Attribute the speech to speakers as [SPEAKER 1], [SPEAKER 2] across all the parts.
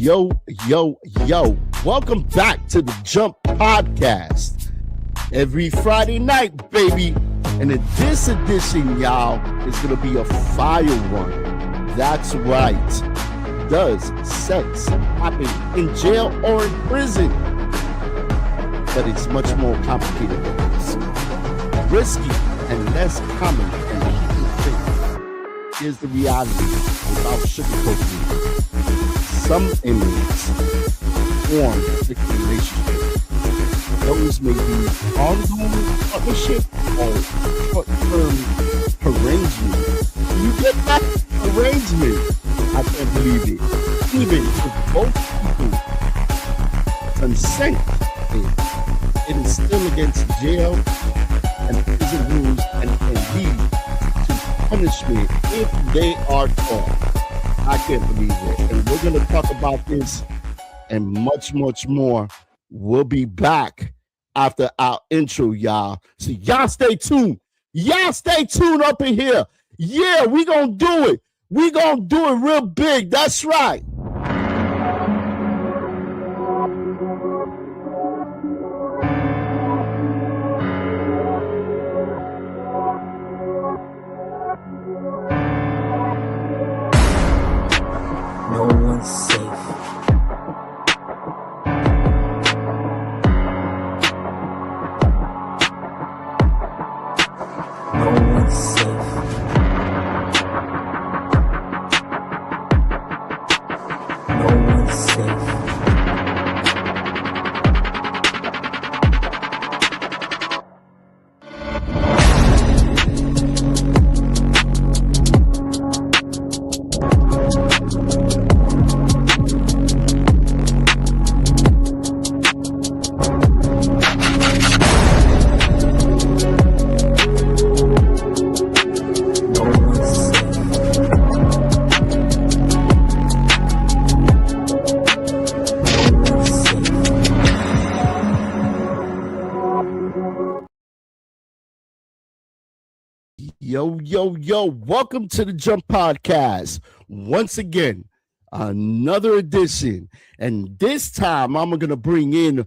[SPEAKER 1] Yo, yo, yo. Welcome back to the Jump Podcast. Every Friday night, baby. And in this edition, y'all, is going to be a fire one. That's right. Does sex happen in jail or in prison? But it's much more complicated than this. Risky and less common than people think. Here's the reality without sugarcoating it. Some inmates form a relationship. Those may be ongoing partnership or short-term arrangement. You get that arrangement? I can't believe it. Even if both people consent, it is still against jail and prison rules and can lead to punishment if they are caught. I can't believe it. And we're going to talk about this and much, much more. We'll be back after our intro, y'all. So y'all stay tuned. Y'all stay tuned up in here. Yeah, we going to do it. We going to do it real big. That's right.
[SPEAKER 2] No one's safe. No one's safe. No one's safe.
[SPEAKER 1] Yo, yo, yo. Welcome to the Jump Podcast. Once again, another edition. And this time, I'm going to bring in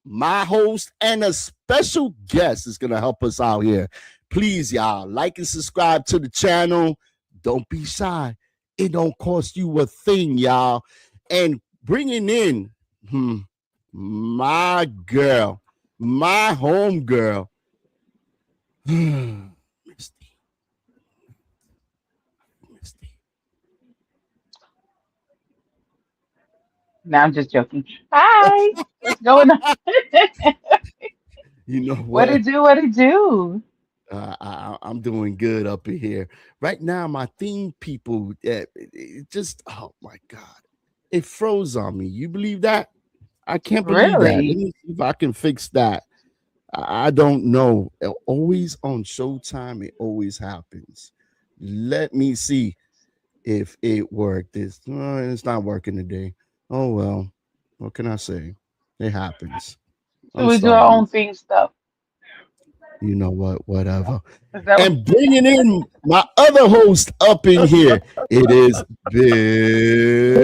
[SPEAKER 1] my host and a special guest is going to help us out here. Please, y'all, like and subscribe to the channel. Don't be shy. It don't cost you a thing, y'all. And bringing in my girl, my home girl.
[SPEAKER 3] No, I'm just joking. Hi, what's going on?
[SPEAKER 1] You know
[SPEAKER 3] What
[SPEAKER 1] what?
[SPEAKER 3] it do? What it do?
[SPEAKER 1] I'm doing good up in here right now. My theme, people, it just oh my god, it froze on me. You believe that? I can't believe that. Let
[SPEAKER 3] Really?
[SPEAKER 1] me see if I can fix that. I don't know. Always on Showtime, it always happens. Let me see if it worked. It's not working today. Oh well, what can I say? It happens.
[SPEAKER 3] So
[SPEAKER 1] I'm
[SPEAKER 3] we do our
[SPEAKER 1] sorry.
[SPEAKER 3] own theme stuff.
[SPEAKER 1] You know what? Whatever.
[SPEAKER 3] Is that what?
[SPEAKER 1] And bringing in my other host up in here, it is Big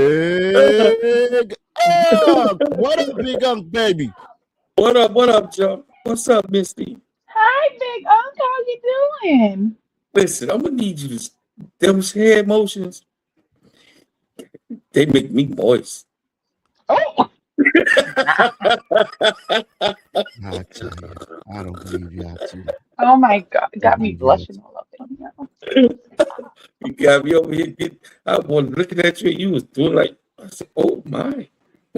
[SPEAKER 1] Unk. What up, Big Unk, baby?
[SPEAKER 2] What up, Joe? What's up, Misty?
[SPEAKER 3] Hi, Big Unc. How you doing?
[SPEAKER 2] Listen, I'm gonna need you to those head motions, they make me moist.
[SPEAKER 3] Oh,
[SPEAKER 1] I tell you, I don't believe you have to.
[SPEAKER 3] oh my God!
[SPEAKER 1] I
[SPEAKER 3] Got me
[SPEAKER 1] believe you have
[SPEAKER 3] blushing all up in here.
[SPEAKER 2] You got me over here. I was looking at you, you was doing like I said, oh my.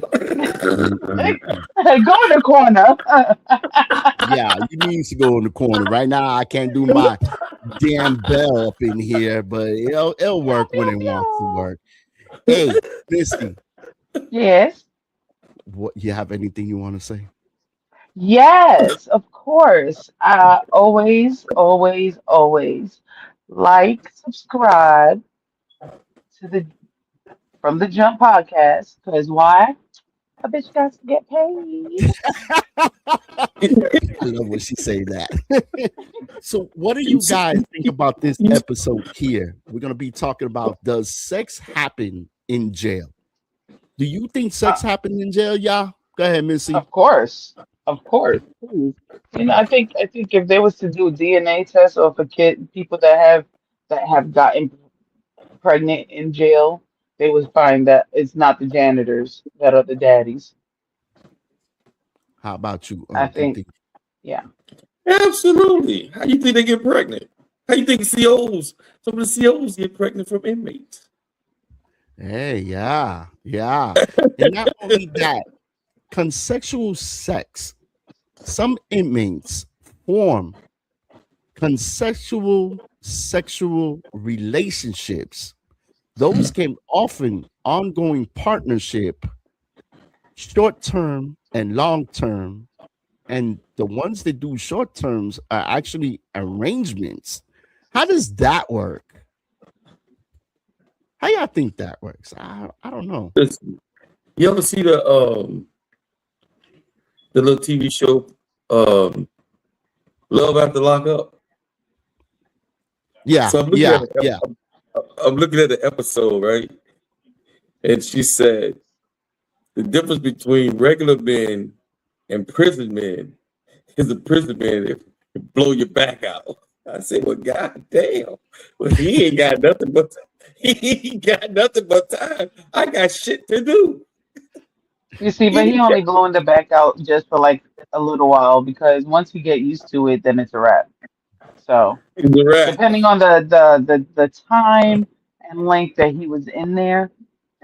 [SPEAKER 1] to.
[SPEAKER 3] Go in the corner.
[SPEAKER 1] Yeah, you need to go in the corner. Right now, I can't do my damn bell up in here, but it'll
[SPEAKER 3] Pew,
[SPEAKER 1] work when
[SPEAKER 3] pew,
[SPEAKER 1] it wants to
[SPEAKER 3] pew.
[SPEAKER 1] work. Hey, Misty,
[SPEAKER 3] Yes,
[SPEAKER 1] what you have anything you want to say?
[SPEAKER 3] yes, of course. Always, always, always like, subscribe to the from the Jump Podcast. Because why? A bitch got to get paid.
[SPEAKER 1] I love when she say that. So, what do you guys think about this episode here? We're gonna be talking about, does sex happen in jail? Do you think
[SPEAKER 3] Uh,
[SPEAKER 1] sex happens in jail, y'all? Go ahead, Missy.
[SPEAKER 3] of course, of course. Please. I think if they was to do DNA tests or for people that have gotten pregnant in jail, they would find that it's not the janitors that are the daddies.
[SPEAKER 1] How about you,
[SPEAKER 3] I think,
[SPEAKER 1] TT?
[SPEAKER 3] yeah.
[SPEAKER 2] Absolutely. How you think they get pregnant? How you think COs, some of the COs get pregnant from inmates?
[SPEAKER 1] Hey, yeah, yeah. And not only that, consensual sex. Some inmates form consensual sexual relationships. Those can often ongoing partnership, short term and long term. And the ones that do short terms are actually arrangements. How does that work? How y'all think that works? I don't know.
[SPEAKER 2] Listen, you ever see the little TV show um Love After Lockup?
[SPEAKER 1] Yeah,
[SPEAKER 2] So
[SPEAKER 1] yeah, yeah.
[SPEAKER 2] I'm looking at the episode, right? And she said the difference between regular men and prison men is a prison man if blow your back out. I said, well, god damn. Well, he ain't got nothing but he ain't got nothing but time. I got shit to do.
[SPEAKER 3] You see, but
[SPEAKER 2] He
[SPEAKER 3] he only blowing the back out just for like a little while because once you get used to it, then it's a wrap. So
[SPEAKER 2] the rat.
[SPEAKER 3] depending on the time and length that he was in there,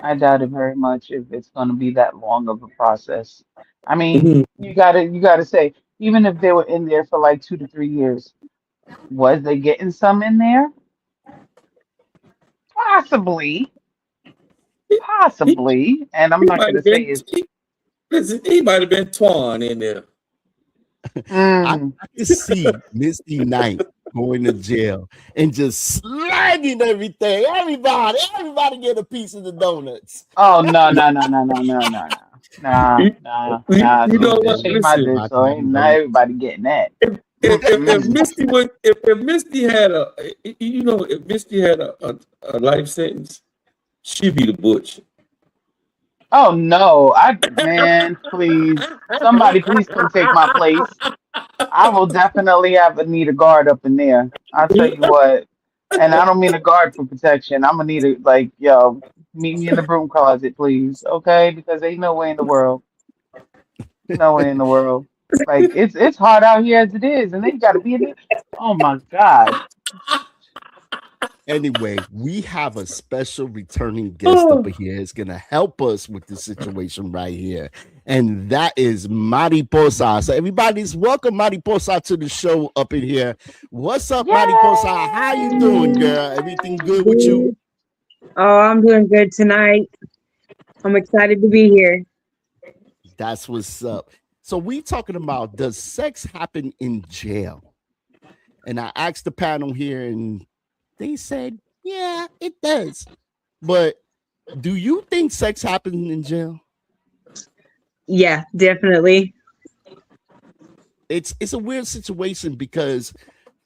[SPEAKER 3] I doubt it very much if it's going to be that long of a process. I mean,
[SPEAKER 2] Mhm.
[SPEAKER 3] you gotta say, even if they were in there for like 2 to 3 years, was they getting some in there? Possibly,
[SPEAKER 2] He,
[SPEAKER 3] possibly. And I'm
[SPEAKER 2] he
[SPEAKER 3] not
[SPEAKER 2] might
[SPEAKER 3] gonna
[SPEAKER 2] have
[SPEAKER 3] say
[SPEAKER 2] been
[SPEAKER 3] it's
[SPEAKER 2] listen, he might have been torn in there.
[SPEAKER 3] mm,
[SPEAKER 1] I can see Misty Knight going to jail and just slanging everything. Everybody get a piece of the donuts.
[SPEAKER 3] oh no no no no no no no no nah
[SPEAKER 2] You,
[SPEAKER 3] nah nah.
[SPEAKER 2] you know
[SPEAKER 3] See,
[SPEAKER 2] what?
[SPEAKER 3] just shake my
[SPEAKER 2] Listen,
[SPEAKER 3] dick,
[SPEAKER 1] Everybody
[SPEAKER 3] so ain't
[SPEAKER 1] having
[SPEAKER 3] not
[SPEAKER 1] donuts.
[SPEAKER 3] everybody getting that.
[SPEAKER 2] if
[SPEAKER 3] Mm-mm.
[SPEAKER 2] Misty would if Misty had if Misty had a life sentence, she'd be the butch.
[SPEAKER 3] Oh no, man, please, somebody please come take my place. I will definitely have a need a guard up in there. I'll tell you what, and I don't mean a guard for protection. I'm gonna need a like, yo, meet me in the broom closet, please, okay? Because ain't no way in the world, no way in the world. Like it's hard out here as it is, and then you got to be in there. Oh my God.
[SPEAKER 1] Anyway, we have a special returning guest up
[SPEAKER 2] Oh,
[SPEAKER 1] here. It's gonna help us with the situation right here, and that is Mariposa. So everybody's welcome Mariposa to the show up in here. What's up, Mariposa? How you doing, girl? Everything
[SPEAKER 3] Yay!
[SPEAKER 1] good with you?
[SPEAKER 4] Good. Oh, I'm doing good tonight. I'm excited to be here.
[SPEAKER 1] That's what's up. So we talking about, does sex happen in jail? And I asked the panel here, and they said, yeah, it does. But do you think sex happens in jail?
[SPEAKER 4] Yeah, definitely.
[SPEAKER 1] It's a weird situation because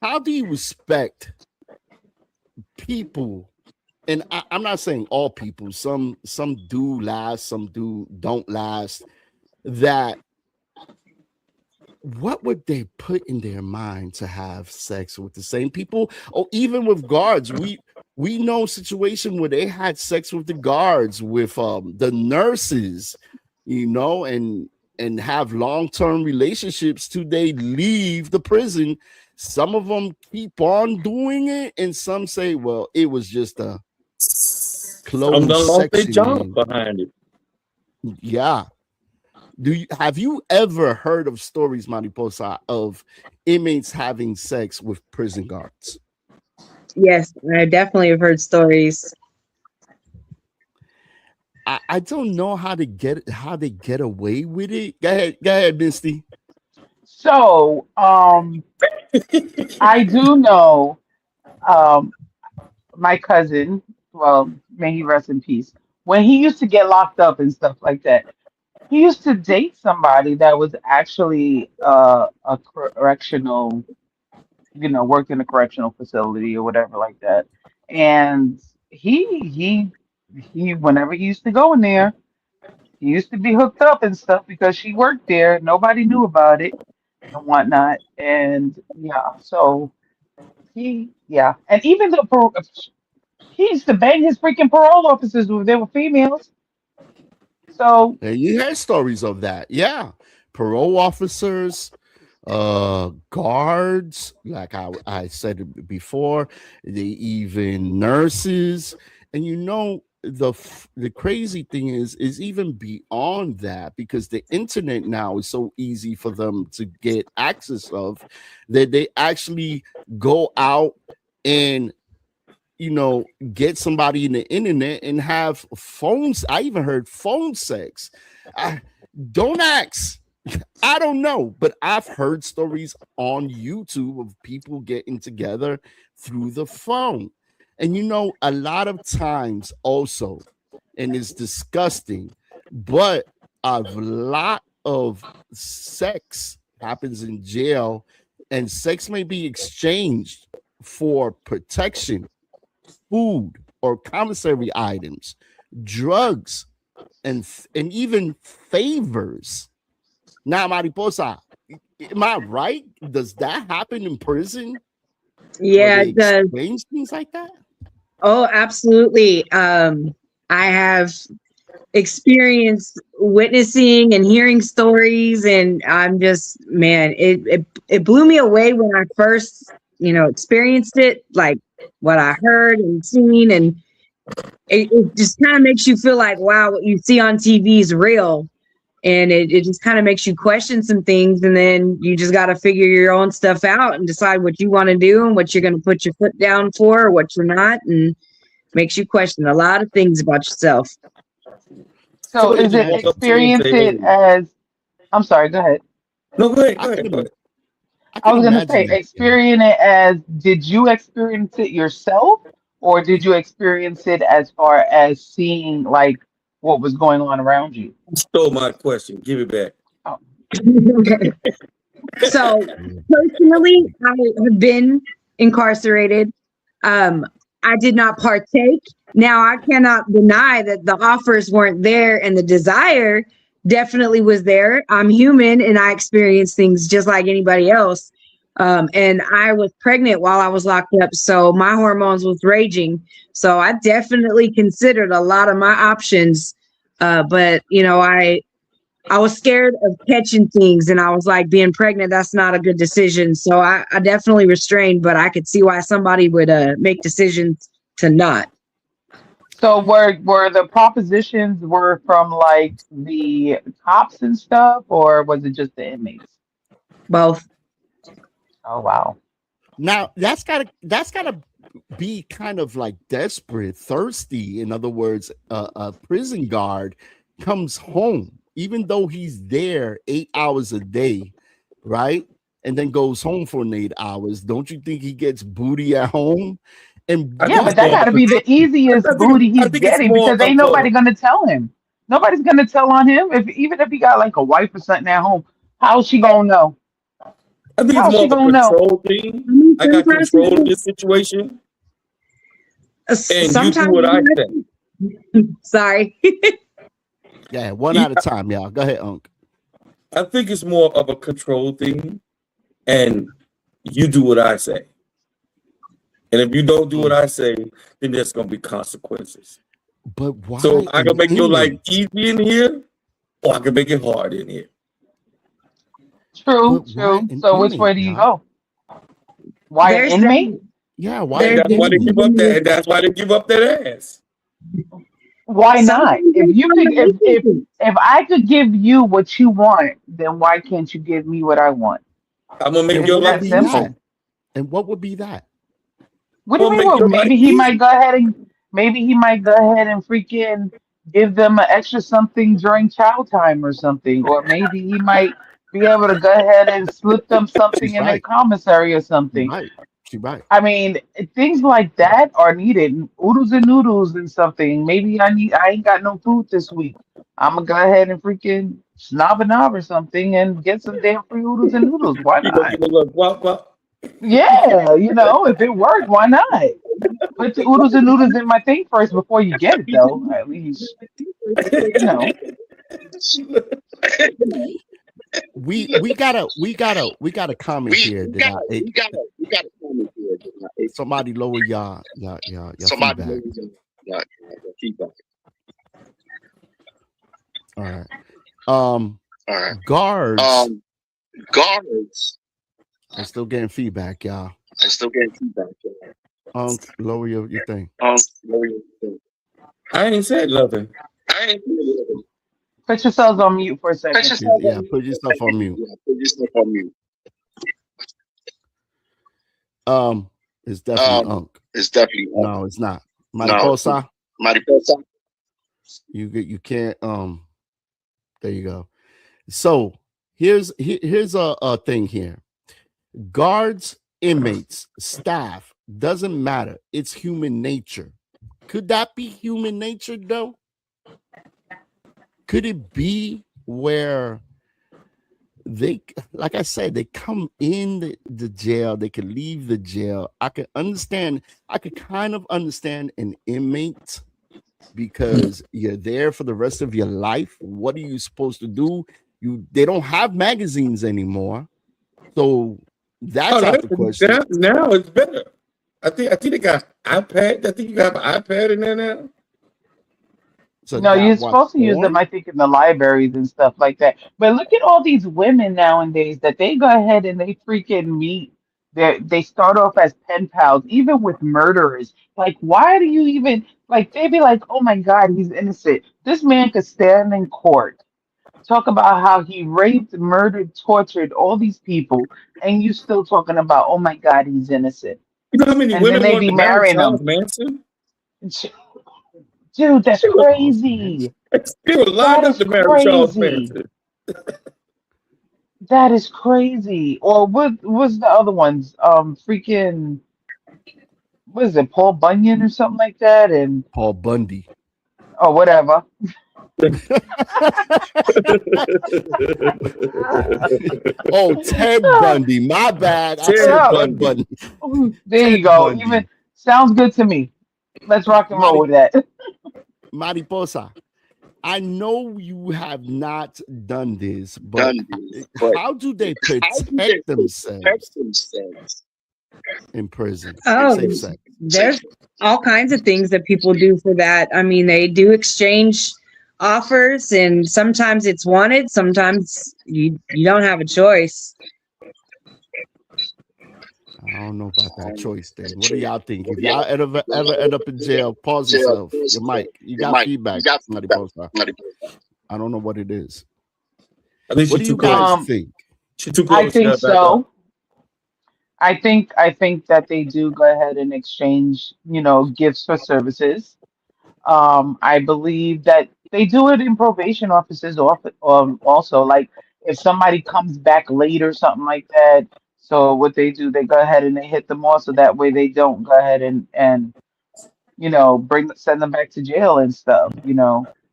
[SPEAKER 1] how do you respect people? And I'm not saying all people. Some do last, some don't last. That what would they put in their mind to have sex with the same people, or even with guards? We know a situation where they had sex with the guards, with the nurses, and have long-term relationships till they leave the prison. Some of them keep on doing it, and some say, well, it was just a
[SPEAKER 2] some
[SPEAKER 1] closed
[SPEAKER 2] done lost their
[SPEAKER 1] section.
[SPEAKER 2] job
[SPEAKER 1] And
[SPEAKER 2] behind it.
[SPEAKER 1] yeah, have you ever heard of stories, Mariposa, of inmates having sex with prison guards?
[SPEAKER 4] Yes, I definitely have heard stories.
[SPEAKER 1] I don't know how they get away with it. Go ahead, Misty.
[SPEAKER 3] So, I do know, um, my cousin. Well, may he rest in peace. When he used to get locked up and stuff like that, he used to date somebody that was actually a correctional, worked in a correctional facility or whatever like that. And he, whenever he used to go in there, He used to be hooked up and stuff because she worked there. Nobody knew about it and whatnot. And yeah, so and even the he used to bang his freaking parole officers if they were females. So
[SPEAKER 1] And you heard stories of that. Yeah. Parole officers, guards, like I said it before, they even nurses. And the crazy thing is even beyond that, because the internet now is so easy for them to get access of, that they actually go out and get somebody in the internet and have phones. I even heard phone sex. Don't ask. I don't know, but I've heard stories on YouTube of people getting together through the phone. And a lot of times also, and it's disgusting, but a lot of sex happens in jail, and sex may be exchanged for protection, food or commissary items, drugs, and even favors. Now, Mariposa, am I right? Does that happen in prison?
[SPEAKER 4] Yeah, it does.
[SPEAKER 1] Exchange things like that?
[SPEAKER 4] Oh, absolutely. I have experienced witnessing and hearing stories, and I'm just, man, it blew me away when I first, experienced it, like what I heard and seen, and it just kind of makes you feel like, wow, what you see on TV is real. And it just kind of makes you question some things, and then you just got to figure your own stuff out and decide what you want to do and what you're going to put your foot down for or what you're not, and makes you question a lot of things about yourself.
[SPEAKER 3] So is it experience it as, I'm sorry, go ahead.
[SPEAKER 2] No, go ahead. Go ahead.
[SPEAKER 3] I was going to say, experience it as, did you experience it yourself, or did you experience it as far as seeing like what was going on around you?
[SPEAKER 2] Stole my question. Give it back.
[SPEAKER 3] Oh.
[SPEAKER 4] So personally, I have been incarcerated. I did not partake. Now, I cannot deny that the offers weren't there and the desire definitely was there. I'm human and I experience things just like anybody else. And I was pregnant while I was locked up, so my hormones was raging. So I definitely considered a lot of my options. But I was scared of catching things, and I was like, being pregnant, that's not a good decision. So I definitely restrained, but I could see why somebody would make decisions to not.
[SPEAKER 3] So were the propositions were from like the cops and stuff, or was it just the inmates?
[SPEAKER 4] Both.
[SPEAKER 3] Oh wow.
[SPEAKER 1] Now that's gotta be kind of like desperate, thirsty. In other words, a prison guard comes home, even though he's there 8 hours a day, right? And then goes home for 8 hours. Don't you think he gets booty at home? And
[SPEAKER 3] yeah, but that got to be the easiest booty he's getting, because ain't nobody gonna tell him. Nobody's gonna tell on him. Even if he got like a wife or something at home, how's she gonna know?
[SPEAKER 2] I think it's more of a control thing. I got control of this situation. And sometimes you do what I say.
[SPEAKER 4] Sorry.
[SPEAKER 1] Yeah, one at a time, y'all. Go ahead, Unc.
[SPEAKER 2] I think it's more of a control thing, and you do what I say. And if you don't do what I say, then there's gonna be consequences.
[SPEAKER 1] But why?
[SPEAKER 2] So I can make your life easy in here, or I can make it hard in here.
[SPEAKER 3] True. So which way do you go? Why an inmate?
[SPEAKER 1] Yeah, why?
[SPEAKER 2] That's why they give up that. And that's why they give up that ass.
[SPEAKER 3] Why not? If you could, if I could give you what you want, then why can't you give me what I want?
[SPEAKER 2] I'm gonna make your life simple.
[SPEAKER 1] And what would be that?
[SPEAKER 3] What do you mean? Well, maybe he might go ahead and freaking give them an extra something during child time or something, or maybe he might be able to go ahead and slip them something in their commissary or something.
[SPEAKER 1] Right.
[SPEAKER 3] I mean, things like that are needed. Oodles and noodles and something. Maybe I ain't got no food this week. I'm gonna go ahead and freaking snob a knob or something and get some damn free oodles and noodles. Why not? Yeah, if it worked, why not? Put the oodles and noodles in my thing first before you get it, though. At least,
[SPEAKER 1] we got a comment here that
[SPEAKER 5] we got a comment here.
[SPEAKER 1] somebody lower your
[SPEAKER 5] Somebody
[SPEAKER 1] feedback.
[SPEAKER 5] your feedback.
[SPEAKER 1] All right.
[SPEAKER 5] All right.
[SPEAKER 1] Guards.
[SPEAKER 5] Guards.
[SPEAKER 1] I'm still getting feedback, y'all.
[SPEAKER 5] I'm still getting feedback.
[SPEAKER 1] Lower your thing.
[SPEAKER 5] Lower your thing.
[SPEAKER 2] I ain't said nothing.
[SPEAKER 5] I ain't feeling it.
[SPEAKER 3] Put yourselves on mute for a second.
[SPEAKER 5] Put yourself
[SPEAKER 1] Yeah, put yourself on mute.
[SPEAKER 5] Yeah, put yourself on mute.
[SPEAKER 1] It's definitely Unk.
[SPEAKER 5] It's definitely
[SPEAKER 1] No, it's not. Mariposa.
[SPEAKER 5] Mariposa.
[SPEAKER 1] You can't. There you go. So here's a thing here. Guards, inmates, staff, doesn't matter. It's human nature. Could that be human nature though? Could it be where they, like I said, they come in the jail, they could leave the jail? I could kind of understand an inmate because you're there for the rest of your life. What are you supposed to do? They don't have magazines anymore. So that's out the question.
[SPEAKER 2] Now it's better. I think they got iPad. I think you got an iPad in there now.
[SPEAKER 1] So
[SPEAKER 3] no, you're supposed to use them, I think, in the libraries and stuff like that. But look at all these women nowadays that they go ahead and they freaking meet. They start off as pen pals, even with murderers. Like, why do you even like? They be like, "Oh my God, he's innocent." This man could stand in court, talk about how he raped, murdered, tortured all these people, and you still talking about, "Oh my God, he's innocent."
[SPEAKER 2] You know how many
[SPEAKER 3] And then
[SPEAKER 2] women
[SPEAKER 3] they
[SPEAKER 2] want
[SPEAKER 3] be
[SPEAKER 2] to marry
[SPEAKER 3] marrying
[SPEAKER 2] Charles
[SPEAKER 3] them.
[SPEAKER 2] Manson?
[SPEAKER 3] Dude, that's crazy.
[SPEAKER 2] They were lined up to marry Charles Manson.
[SPEAKER 3] That is crazy. Or what was the other ones? Freaking, what is it, Paul Bunyan or something like that? And
[SPEAKER 1] Paul Bundy.
[SPEAKER 3] or whatever.
[SPEAKER 1] Oh, Ted Bundy. My bad. I said Ted Bundy.
[SPEAKER 3] There you go. Even sounds good to me. Let's rock and roll with that.
[SPEAKER 1] Mariposa, I know you have not done this, but how do they protect themselves in prison?
[SPEAKER 4] Oh, there's all kinds of things that people do for that. I mean, they do exchange offers, and sometimes it's wanted, sometimes you don't have a choice.
[SPEAKER 1] I don't know about that choice thing. What do y'all think? If y'all ever end up in jail, pause yourself. Your mic. You got feedback. I don't know what it is. What do you guys think?
[SPEAKER 3] I think so. I think that they do go ahead and exchange, gifts for services. I believe that they do it in probation offices also. Like if somebody comes back late or something like that. So what they do, they go ahead and they hit them off so that way they don't go ahead and send them back to jail and stuff,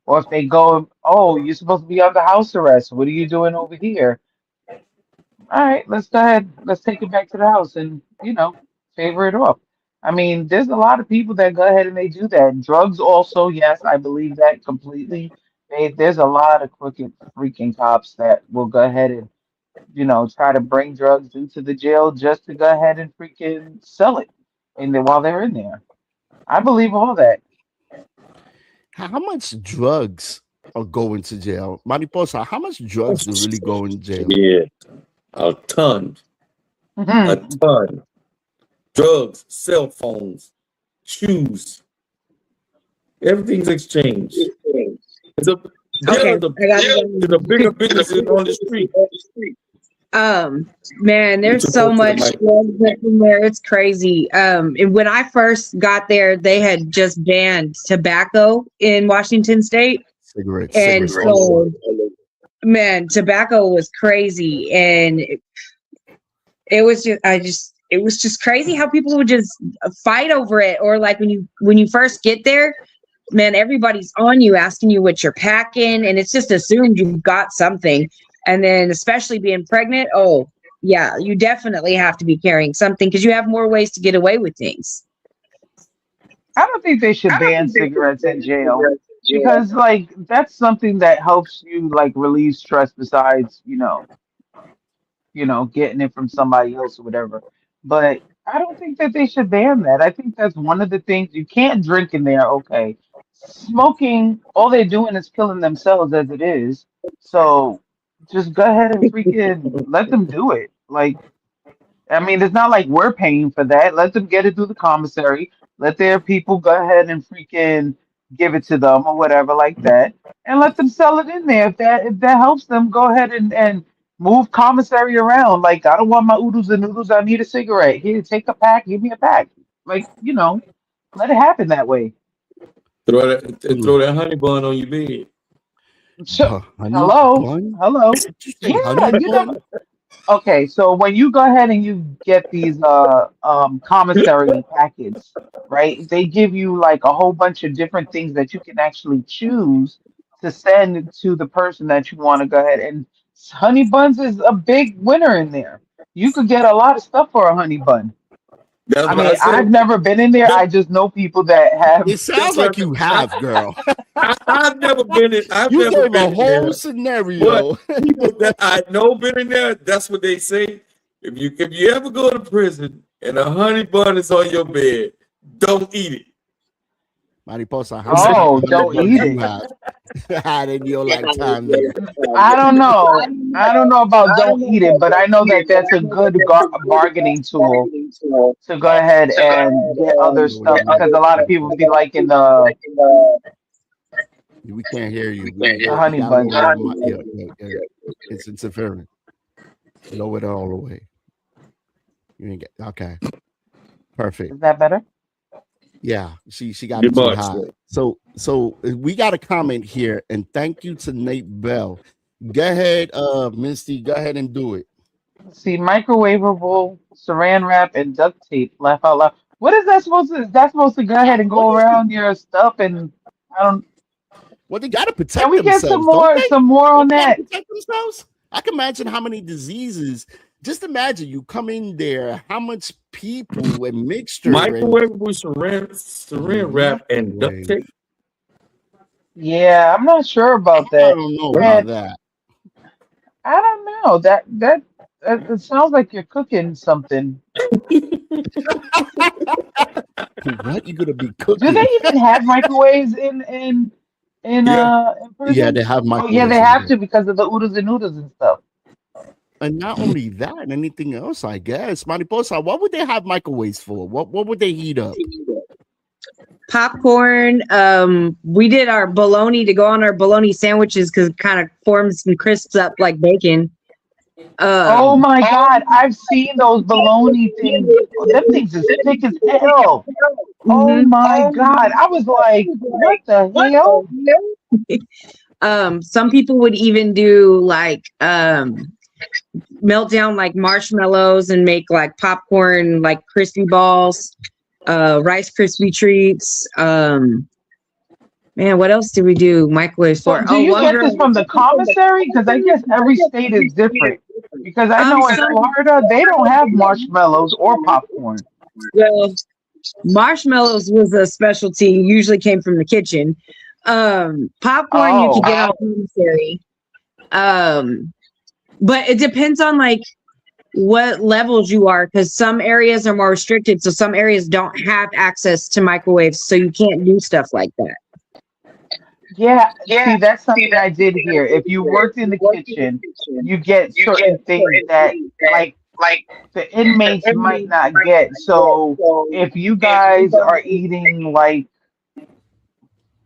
[SPEAKER 3] Or if they go, oh, you're supposed to be under house arrest. What are you doing over here? All right, let's go ahead. Let's take it back to the house and, favor it off. I mean, there's a lot of people that go ahead and they do that. Drugs also, yes, I believe that completely. There's a lot of crooked freaking cops that will go ahead and, try to bring drugs into the jail just to go ahead and freaking sell it while they're in there. I believe all that.
[SPEAKER 1] How much drugs are going to jail? Mariposa, how much drugs do really go in jail?
[SPEAKER 2] Yeah, a ton. A ton. Drugs, cell phones, shoes. Everything's exchanged. It's a bigger business on the street.
[SPEAKER 4] Man, there's so much drugs in there. It's crazy. And when I first got there, they had just banned tobacco in Washington State.
[SPEAKER 1] Cigarettes.
[SPEAKER 4] So, man, tobacco was crazy, and it was just crazy how people would just fight over it. Or like when you first get there, man, everybody's on you asking you what you're packing, and it's just assumed you've got something. And then especially being pregnant, oh yeah, you definitely have to be carrying something because you have more ways to get away with things.
[SPEAKER 3] I don't think they should ban cigarettes in jail. because like that's something that helps you like relieve stress besides, getting it from somebody else or whatever. But I don't think that they should ban that. I think that's one of the things you can't drink in there. Okay, smoking, all they're doing is killing themselves as it is. So just go ahead and freaking let them do it. Like, I mean, it's not like we're paying for that. Let them get it through the commissary. Let their people go ahead and freaking give it to them or whatever like that, and let them sell it in there. If that helps them, go ahead and move commissary around. Like, I don't want my oodles and noodles. I need a cigarette. Here, take a pack. Give me a pack. Like, let it happen that way.
[SPEAKER 2] Throw that honey bun on your bed.
[SPEAKER 1] Honey
[SPEAKER 3] Hello,
[SPEAKER 1] bun?
[SPEAKER 3] hello.
[SPEAKER 1] Did you say
[SPEAKER 3] Yeah,
[SPEAKER 1] honey
[SPEAKER 3] you
[SPEAKER 1] bun?
[SPEAKER 3] know. Okay, so when you go ahead and you get these commissary packets, right? They give you like a whole bunch of different things that you can actually choose to send to the person that you want to go ahead and honey buns is a big winner in there. You could get a lot of stuff for a honey bun.
[SPEAKER 2] That's
[SPEAKER 3] I
[SPEAKER 2] what I
[SPEAKER 3] mean, I've
[SPEAKER 2] said.
[SPEAKER 3] never been in there.
[SPEAKER 2] That-
[SPEAKER 3] I just know people that have.
[SPEAKER 1] It sounds
[SPEAKER 2] That's
[SPEAKER 1] like
[SPEAKER 2] what
[SPEAKER 1] you have, girl.
[SPEAKER 2] I've never been in. I've
[SPEAKER 1] You
[SPEAKER 2] never
[SPEAKER 1] gave a
[SPEAKER 2] been in there.
[SPEAKER 1] whole
[SPEAKER 2] But
[SPEAKER 1] scenario.
[SPEAKER 2] people that I know been in there, that's what they say. If you ever go to prison and a honey bun is on your bed, don't eat it.
[SPEAKER 1] Mariposa, how many
[SPEAKER 3] Oh,
[SPEAKER 1] honey
[SPEAKER 3] don't
[SPEAKER 1] buns
[SPEAKER 3] eat
[SPEAKER 1] you
[SPEAKER 3] it.
[SPEAKER 1] have had in your lifetime there?
[SPEAKER 3] I don't know. I don't know about don't eat it, but I know that that's a good bargaining tool to go ahead and get other stuff because a lot of people be liking
[SPEAKER 1] We can't hear you.
[SPEAKER 3] the
[SPEAKER 1] You
[SPEAKER 3] honey
[SPEAKER 1] gotta
[SPEAKER 3] buns.
[SPEAKER 1] lower your mic. Yeah. It's interfering. Lower it all the way. You ain't get okay. Perfect.
[SPEAKER 3] Is that better?
[SPEAKER 1] Yeah, she got
[SPEAKER 2] Good
[SPEAKER 1] it too
[SPEAKER 2] much.
[SPEAKER 1] high. So we got a comment here, and thank you to Nate Bell. Go ahead, Misty. Go ahead and do it.
[SPEAKER 3] See, microwavable saran wrap and duct tape. Laugh out loud. What is that supposed to? Is that supposed to go ahead and go around your stuff? And I don't.
[SPEAKER 1] Well, they gotta
[SPEAKER 3] Can
[SPEAKER 1] protect
[SPEAKER 3] we get some
[SPEAKER 1] themselves, don't
[SPEAKER 3] more?
[SPEAKER 1] they?
[SPEAKER 3] Some more on
[SPEAKER 1] Don't they gotta
[SPEAKER 3] that?
[SPEAKER 1] protect themselves? I can imagine how many diseases. Just imagine you come in there, how much people and mixture and
[SPEAKER 2] Microwavable saran wrap and duct
[SPEAKER 1] microwave.
[SPEAKER 2] tape.
[SPEAKER 3] Yeah, I'm not sure about
[SPEAKER 1] I
[SPEAKER 3] that.
[SPEAKER 1] don't know about
[SPEAKER 3] And
[SPEAKER 1] that.
[SPEAKER 3] I don't know. That it sounds like you're cooking something.
[SPEAKER 1] What you gonna be
[SPEAKER 3] Do they
[SPEAKER 1] cooking?
[SPEAKER 3] even have microwaves in
[SPEAKER 2] Yeah.
[SPEAKER 1] Yeah,
[SPEAKER 3] prison?
[SPEAKER 1] they have
[SPEAKER 3] Oh yeah, they
[SPEAKER 1] microwaves in
[SPEAKER 3] have
[SPEAKER 1] there.
[SPEAKER 3] to because of the oodles and noodles and stuff.
[SPEAKER 1] And not only that, and anything else, I guess. Mariposa, what would they have microwaves for? What would they heat up?
[SPEAKER 4] Popcorn. We did our bologna to go on our bologna sandwiches because it kind of forms and crisps up like bacon.
[SPEAKER 3] Oh my God, I've seen those bologna things. Oh, them things is thick as hell. Oh
[SPEAKER 4] mhm.
[SPEAKER 3] my God, I was like, what the hell?
[SPEAKER 4] Some people would even do like melt down like marshmallows and make like popcorn, like crispy balls, Rice Krispie treats. Man, what else did we do microwaves
[SPEAKER 3] So
[SPEAKER 4] for?
[SPEAKER 3] do
[SPEAKER 4] Oh,
[SPEAKER 3] you
[SPEAKER 4] one
[SPEAKER 3] get
[SPEAKER 4] girl.
[SPEAKER 3] this from the commissary? Because I guess every state is different. Because I know in
[SPEAKER 4] Some
[SPEAKER 3] Florida they don't have marshmallows or popcorn.
[SPEAKER 4] well, marshmallows was a specialty. Usually came from the kitchen. Popcorn you could
[SPEAKER 3] Oh,
[SPEAKER 4] get on commissary. But it depends on like what levels you are because some areas are more restricted, so some areas don't have access to microwaves, so you can't do stuff like that.
[SPEAKER 3] yeah. See, that's something I did here. If you worked in the kitchen, you get certain things that like the inmates might not get. So if you guys are eating like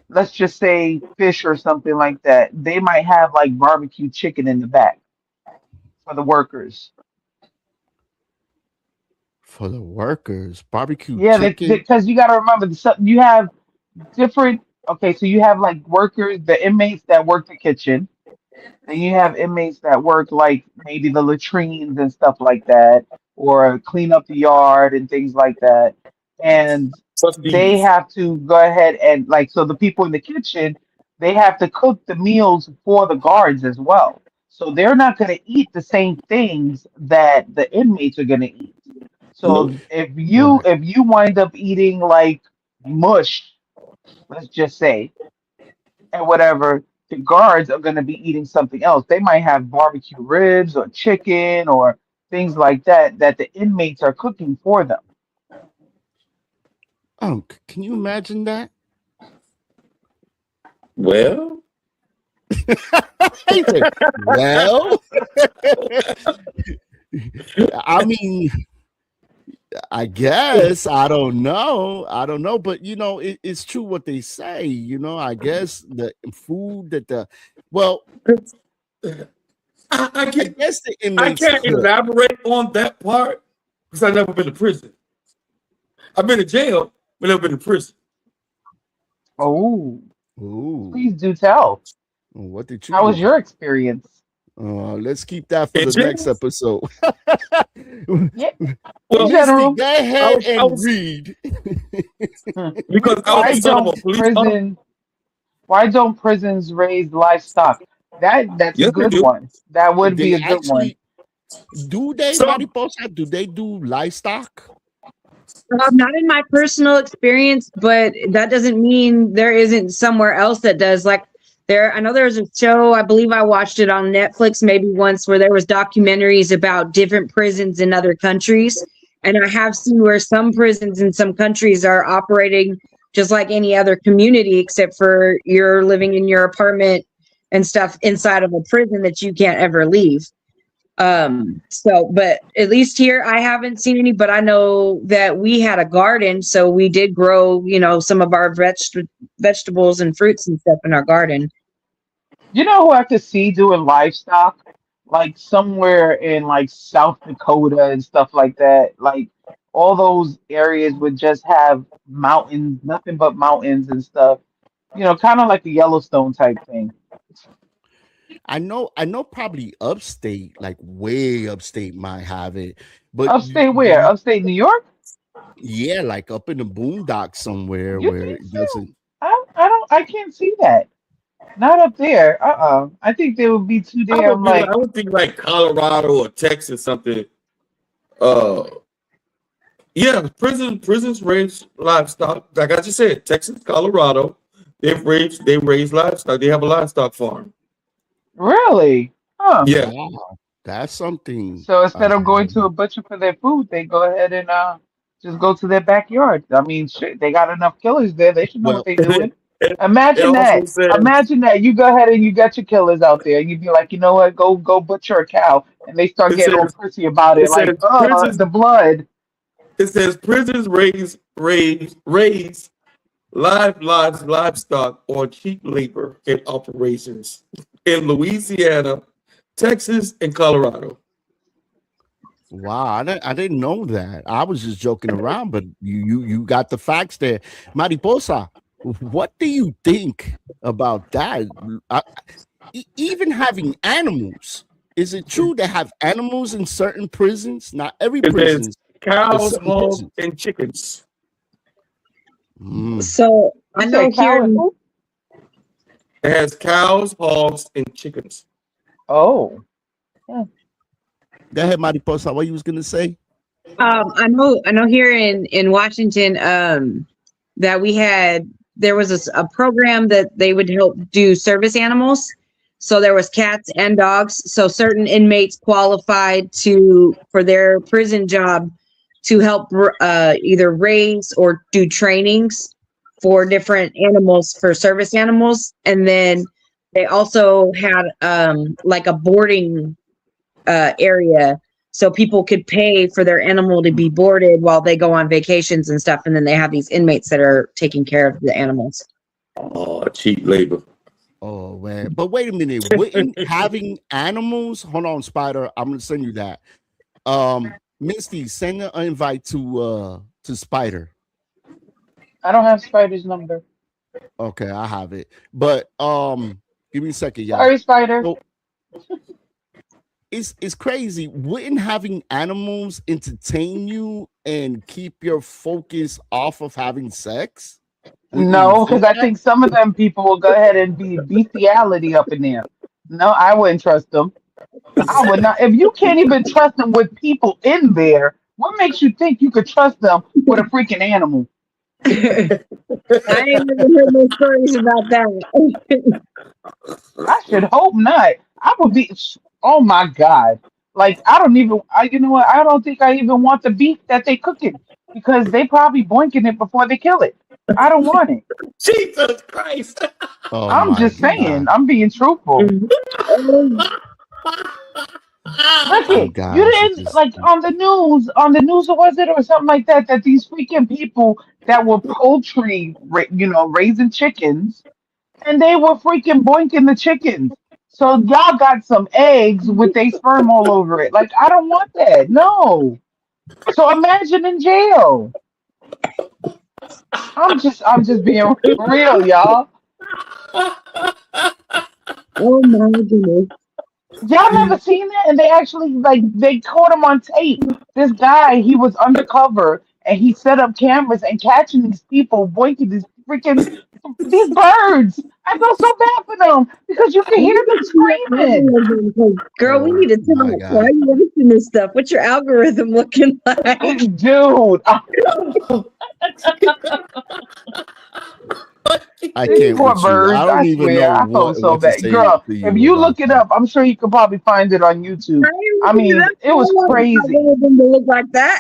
[SPEAKER 3] let's just say fish or something like that, they might have like barbecue chicken in the back for the workers.
[SPEAKER 1] For the workers, barbecue
[SPEAKER 3] Yeah,
[SPEAKER 1] chicken.
[SPEAKER 3] because you got to remember you have different. Okay, so you have like workers, the inmates that work the kitchen. Then you have inmates that work like maybe the latrines and stuff like that, or clean up the yard and things like that. And they
[SPEAKER 2] Trustees.
[SPEAKER 3] have to go ahead and like so the people in the kitchen, they have to cook the meals for the guards as well. So they're not going to eat the same things that the inmates are going to eat.
[SPEAKER 2] Nope.
[SPEAKER 3] So if you
[SPEAKER 1] Right.
[SPEAKER 3] wind up eating like mush, let's just say, and whatever, the guards are going to be eating something else. They might have barbecue ribs or chicken or things like that that the inmates are cooking for them.
[SPEAKER 1] Oh, can you imagine that?
[SPEAKER 2] Well,
[SPEAKER 1] He said, well, I mean, I guess I don't know, but it's true what they say. I guess the food that
[SPEAKER 2] I
[SPEAKER 1] I
[SPEAKER 2] can't
[SPEAKER 1] guess the
[SPEAKER 2] I
[SPEAKER 1] inmates
[SPEAKER 2] can't
[SPEAKER 1] cook.
[SPEAKER 2] elaborate on that part because I've never been to prison. I've been to jail, but never been to prison.
[SPEAKER 3] Oh,
[SPEAKER 1] Ooh,
[SPEAKER 3] please do tell.
[SPEAKER 1] what did you
[SPEAKER 3] How was
[SPEAKER 1] do?
[SPEAKER 3] your experience?
[SPEAKER 1] Let's keep that for
[SPEAKER 2] In
[SPEAKER 1] the next
[SPEAKER 2] jail?
[SPEAKER 1] episode.
[SPEAKER 3] Yeah, in
[SPEAKER 2] Well,
[SPEAKER 1] Misty,
[SPEAKER 3] general.
[SPEAKER 1] go
[SPEAKER 2] I
[SPEAKER 1] ahead
[SPEAKER 2] was, I
[SPEAKER 1] and
[SPEAKER 2] was
[SPEAKER 1] read.
[SPEAKER 3] Hmm.
[SPEAKER 2] because I was
[SPEAKER 3] Why
[SPEAKER 2] the son of a
[SPEAKER 3] don't
[SPEAKER 2] police officer.
[SPEAKER 3] why don't prisons raise livestock? That's a
[SPEAKER 2] Yes, they
[SPEAKER 3] good
[SPEAKER 2] do.
[SPEAKER 3] one. That would be
[SPEAKER 1] They
[SPEAKER 3] a good one.
[SPEAKER 1] actually do they,
[SPEAKER 2] Some
[SPEAKER 1] Mariposa? Do they do livestock?
[SPEAKER 4] Not in my personal experience, but that doesn't mean there isn't somewhere else that does. Like I know there's a show, I believe I watched it on Netflix maybe once, where there was documentaries about different prisons in other countries. And I have seen where some prisons in some countries are operating just like any other community, except for you're living in your apartment and stuff inside of a prison that you can't ever leave. But at least here I haven't seen any, but I know that we had a garden, so we did grow, some of our vegetables and fruits and stuff in our garden.
[SPEAKER 3] You know who I could see doing livestock? Like somewhere in like South Dakota and stuff like that. Like all those areas would just have mountains, nothing but mountains and stuff. Kind of like the Yellowstone type thing.
[SPEAKER 1] I know probably upstate, like way upstate might have it. But
[SPEAKER 3] Upstate where? Upstate New York?
[SPEAKER 1] yeah, like up in the boondocks somewhere
[SPEAKER 3] You
[SPEAKER 1] where
[SPEAKER 3] think
[SPEAKER 1] it
[SPEAKER 3] so?
[SPEAKER 1] doesn't.
[SPEAKER 3] I can't see that. Not up there. I think they would be too damn
[SPEAKER 2] I would think like Colorado or Texas something. Uh, yeah, prisons raise livestock. Like I just said, Texas, Colorado, they raise livestock. They have a livestock farm.
[SPEAKER 3] really? Huh.
[SPEAKER 2] Yeah,
[SPEAKER 1] Wow, that's something.
[SPEAKER 3] So instead of going to a butcher for their food, they go ahead and just go to their backyard. I mean, shit, they got enough killers there. They should know what
[SPEAKER 1] Well,
[SPEAKER 3] they're
[SPEAKER 2] it,
[SPEAKER 3] doing.
[SPEAKER 2] it
[SPEAKER 3] Imagine
[SPEAKER 2] also
[SPEAKER 3] that.
[SPEAKER 2] says
[SPEAKER 3] Imagine that. You go ahead and you got your killers out there, and you be like, you know what? Go butcher a cow, and they start
[SPEAKER 2] it
[SPEAKER 3] getting all
[SPEAKER 2] says
[SPEAKER 3] prissy about
[SPEAKER 2] it
[SPEAKER 3] it, like,
[SPEAKER 2] says prisons
[SPEAKER 3] the blood.
[SPEAKER 2] it says prisons raise livestock on cheap labor in operations in Louisiana, Texas, and Colorado.
[SPEAKER 1] wow, I didn't know that. I was just joking around, but you got the facts there. Mariposa, what do you think about that? Even having animals. Is it true they have animals in certain prisons? Not every
[SPEAKER 2] It says
[SPEAKER 1] prison, but
[SPEAKER 2] cows,
[SPEAKER 1] certain
[SPEAKER 2] hogs,
[SPEAKER 1] prisons.
[SPEAKER 2] and chickens.
[SPEAKER 1] Mm.
[SPEAKER 4] So I
[SPEAKER 3] You
[SPEAKER 4] know
[SPEAKER 3] said cow
[SPEAKER 4] here
[SPEAKER 3] and who?
[SPEAKER 2] It has cows, hogs, and chickens.
[SPEAKER 3] Oh, yeah.
[SPEAKER 1] Go ahead, Mariposa. What you was gonna say?
[SPEAKER 4] I know here in Washington, that there was a program that they would help do service animals. So there was cats and dogs. So certain inmates qualified for their prison job to help either raise or do trainings for different animals, for service animals. And then they also had like a boarding area, so people could pay for their animal to be boarded while they go on vacations and stuff. And then they have these inmates that are taking care of the animals.
[SPEAKER 2] Oh, cheap labor.
[SPEAKER 1] Oh man, but wait a minute. Wouldn't having animals? Hold on, Spider. I'm gonna send you that. Misty, send an invite to Spider.
[SPEAKER 3] I don't have Spider's number.
[SPEAKER 1] Okay, I have it. But give me a second, y'all.
[SPEAKER 3] Sorry, Spider.
[SPEAKER 1] So it's crazy. Wouldn't having animals entertain you and keep your focus off of having sex? Wouldn't you
[SPEAKER 3] No, because
[SPEAKER 1] think
[SPEAKER 3] I
[SPEAKER 1] that?
[SPEAKER 3] think some of them people will go ahead and be bestiality up in there. No, I wouldn't trust them. I would not. If you can't even trust them with people in there, what makes you think you could trust them with a freaking animal?
[SPEAKER 4] I ain't never heard no stories about that.
[SPEAKER 3] I should hope not. I would be. Oh my God! Like I don't even. You know what? I don't think I even want the beef that they cooking because they probably boinking it before they kill it. I don't want it.
[SPEAKER 2] Jesus Christ.
[SPEAKER 1] Oh
[SPEAKER 3] I'm
[SPEAKER 1] my
[SPEAKER 3] just saying.
[SPEAKER 1] God.
[SPEAKER 3] I'm being truthful.
[SPEAKER 4] Um,
[SPEAKER 3] Look
[SPEAKER 1] You
[SPEAKER 3] it. You
[SPEAKER 1] guys are
[SPEAKER 3] didn't
[SPEAKER 1] just
[SPEAKER 3] like on the news, or was it, or something like that? That these freaking people that were poultry, raising chickens, and they were freaking boinking the chickens. So y'all got some eggs with they sperm all over it. Like I don't want that. No. So imagine in jail. I'm just being real, y'all.
[SPEAKER 4] oh my goodness.
[SPEAKER 3] Y'all never seen that? And they actually like they caught him on tape. This guy, he was undercover and he set up cameras and catching these people boinking these birds. I felt so bad for them because you can
[SPEAKER 4] We
[SPEAKER 3] hear them
[SPEAKER 4] need to see your
[SPEAKER 3] screaming.
[SPEAKER 4] algorithm, 'cause, girl, we
[SPEAKER 1] oh
[SPEAKER 4] need to
[SPEAKER 1] my
[SPEAKER 4] talk. Why
[SPEAKER 1] God.
[SPEAKER 4] are you watching this stuff? What's your algorithm looking like?
[SPEAKER 3] Dude,
[SPEAKER 1] I
[SPEAKER 3] these
[SPEAKER 1] can't
[SPEAKER 3] poor
[SPEAKER 1] with you. I
[SPEAKER 3] birds,
[SPEAKER 1] don't
[SPEAKER 3] I
[SPEAKER 1] even
[SPEAKER 3] swear,
[SPEAKER 1] know
[SPEAKER 3] I felt so
[SPEAKER 1] what to
[SPEAKER 3] bad.
[SPEAKER 1] say
[SPEAKER 3] Girl,
[SPEAKER 1] to
[SPEAKER 3] if
[SPEAKER 1] you
[SPEAKER 3] you
[SPEAKER 1] about
[SPEAKER 3] look it
[SPEAKER 1] that.
[SPEAKER 3] up, I'm sure you could probably find it on YouTube.
[SPEAKER 4] I ain't
[SPEAKER 3] I
[SPEAKER 4] looking it
[SPEAKER 3] mean,
[SPEAKER 4] up.
[SPEAKER 3] it
[SPEAKER 4] I
[SPEAKER 3] was
[SPEAKER 4] don't want my
[SPEAKER 3] crazy.
[SPEAKER 4] algorithm to look like that.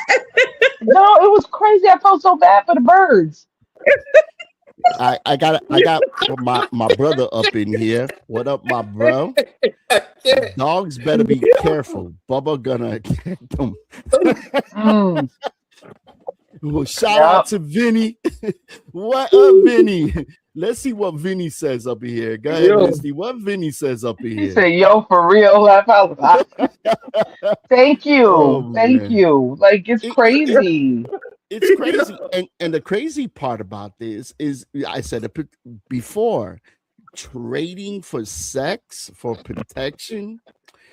[SPEAKER 3] No, it was crazy. I felt so bad for the birds.
[SPEAKER 1] I got my brother up in here. What up, my bro? Dogs better be careful. Bubba gonna get them.
[SPEAKER 3] Mm,
[SPEAKER 1] Well, shout out
[SPEAKER 3] yep.
[SPEAKER 1] to Vinny. What up, Vinny? Let's see what Vinny says up in here. Go ahead,
[SPEAKER 2] Yo,
[SPEAKER 1] Misty. What Vinny says up in
[SPEAKER 3] He
[SPEAKER 1] here.
[SPEAKER 3] said, "Yo, for real." Thank
[SPEAKER 1] Oh
[SPEAKER 3] you, thank
[SPEAKER 1] man.
[SPEAKER 3] you. Like it's
[SPEAKER 1] It,
[SPEAKER 3] crazy.
[SPEAKER 1] it's crazy. And the crazy part about this is I said it before, trading for sex for protection.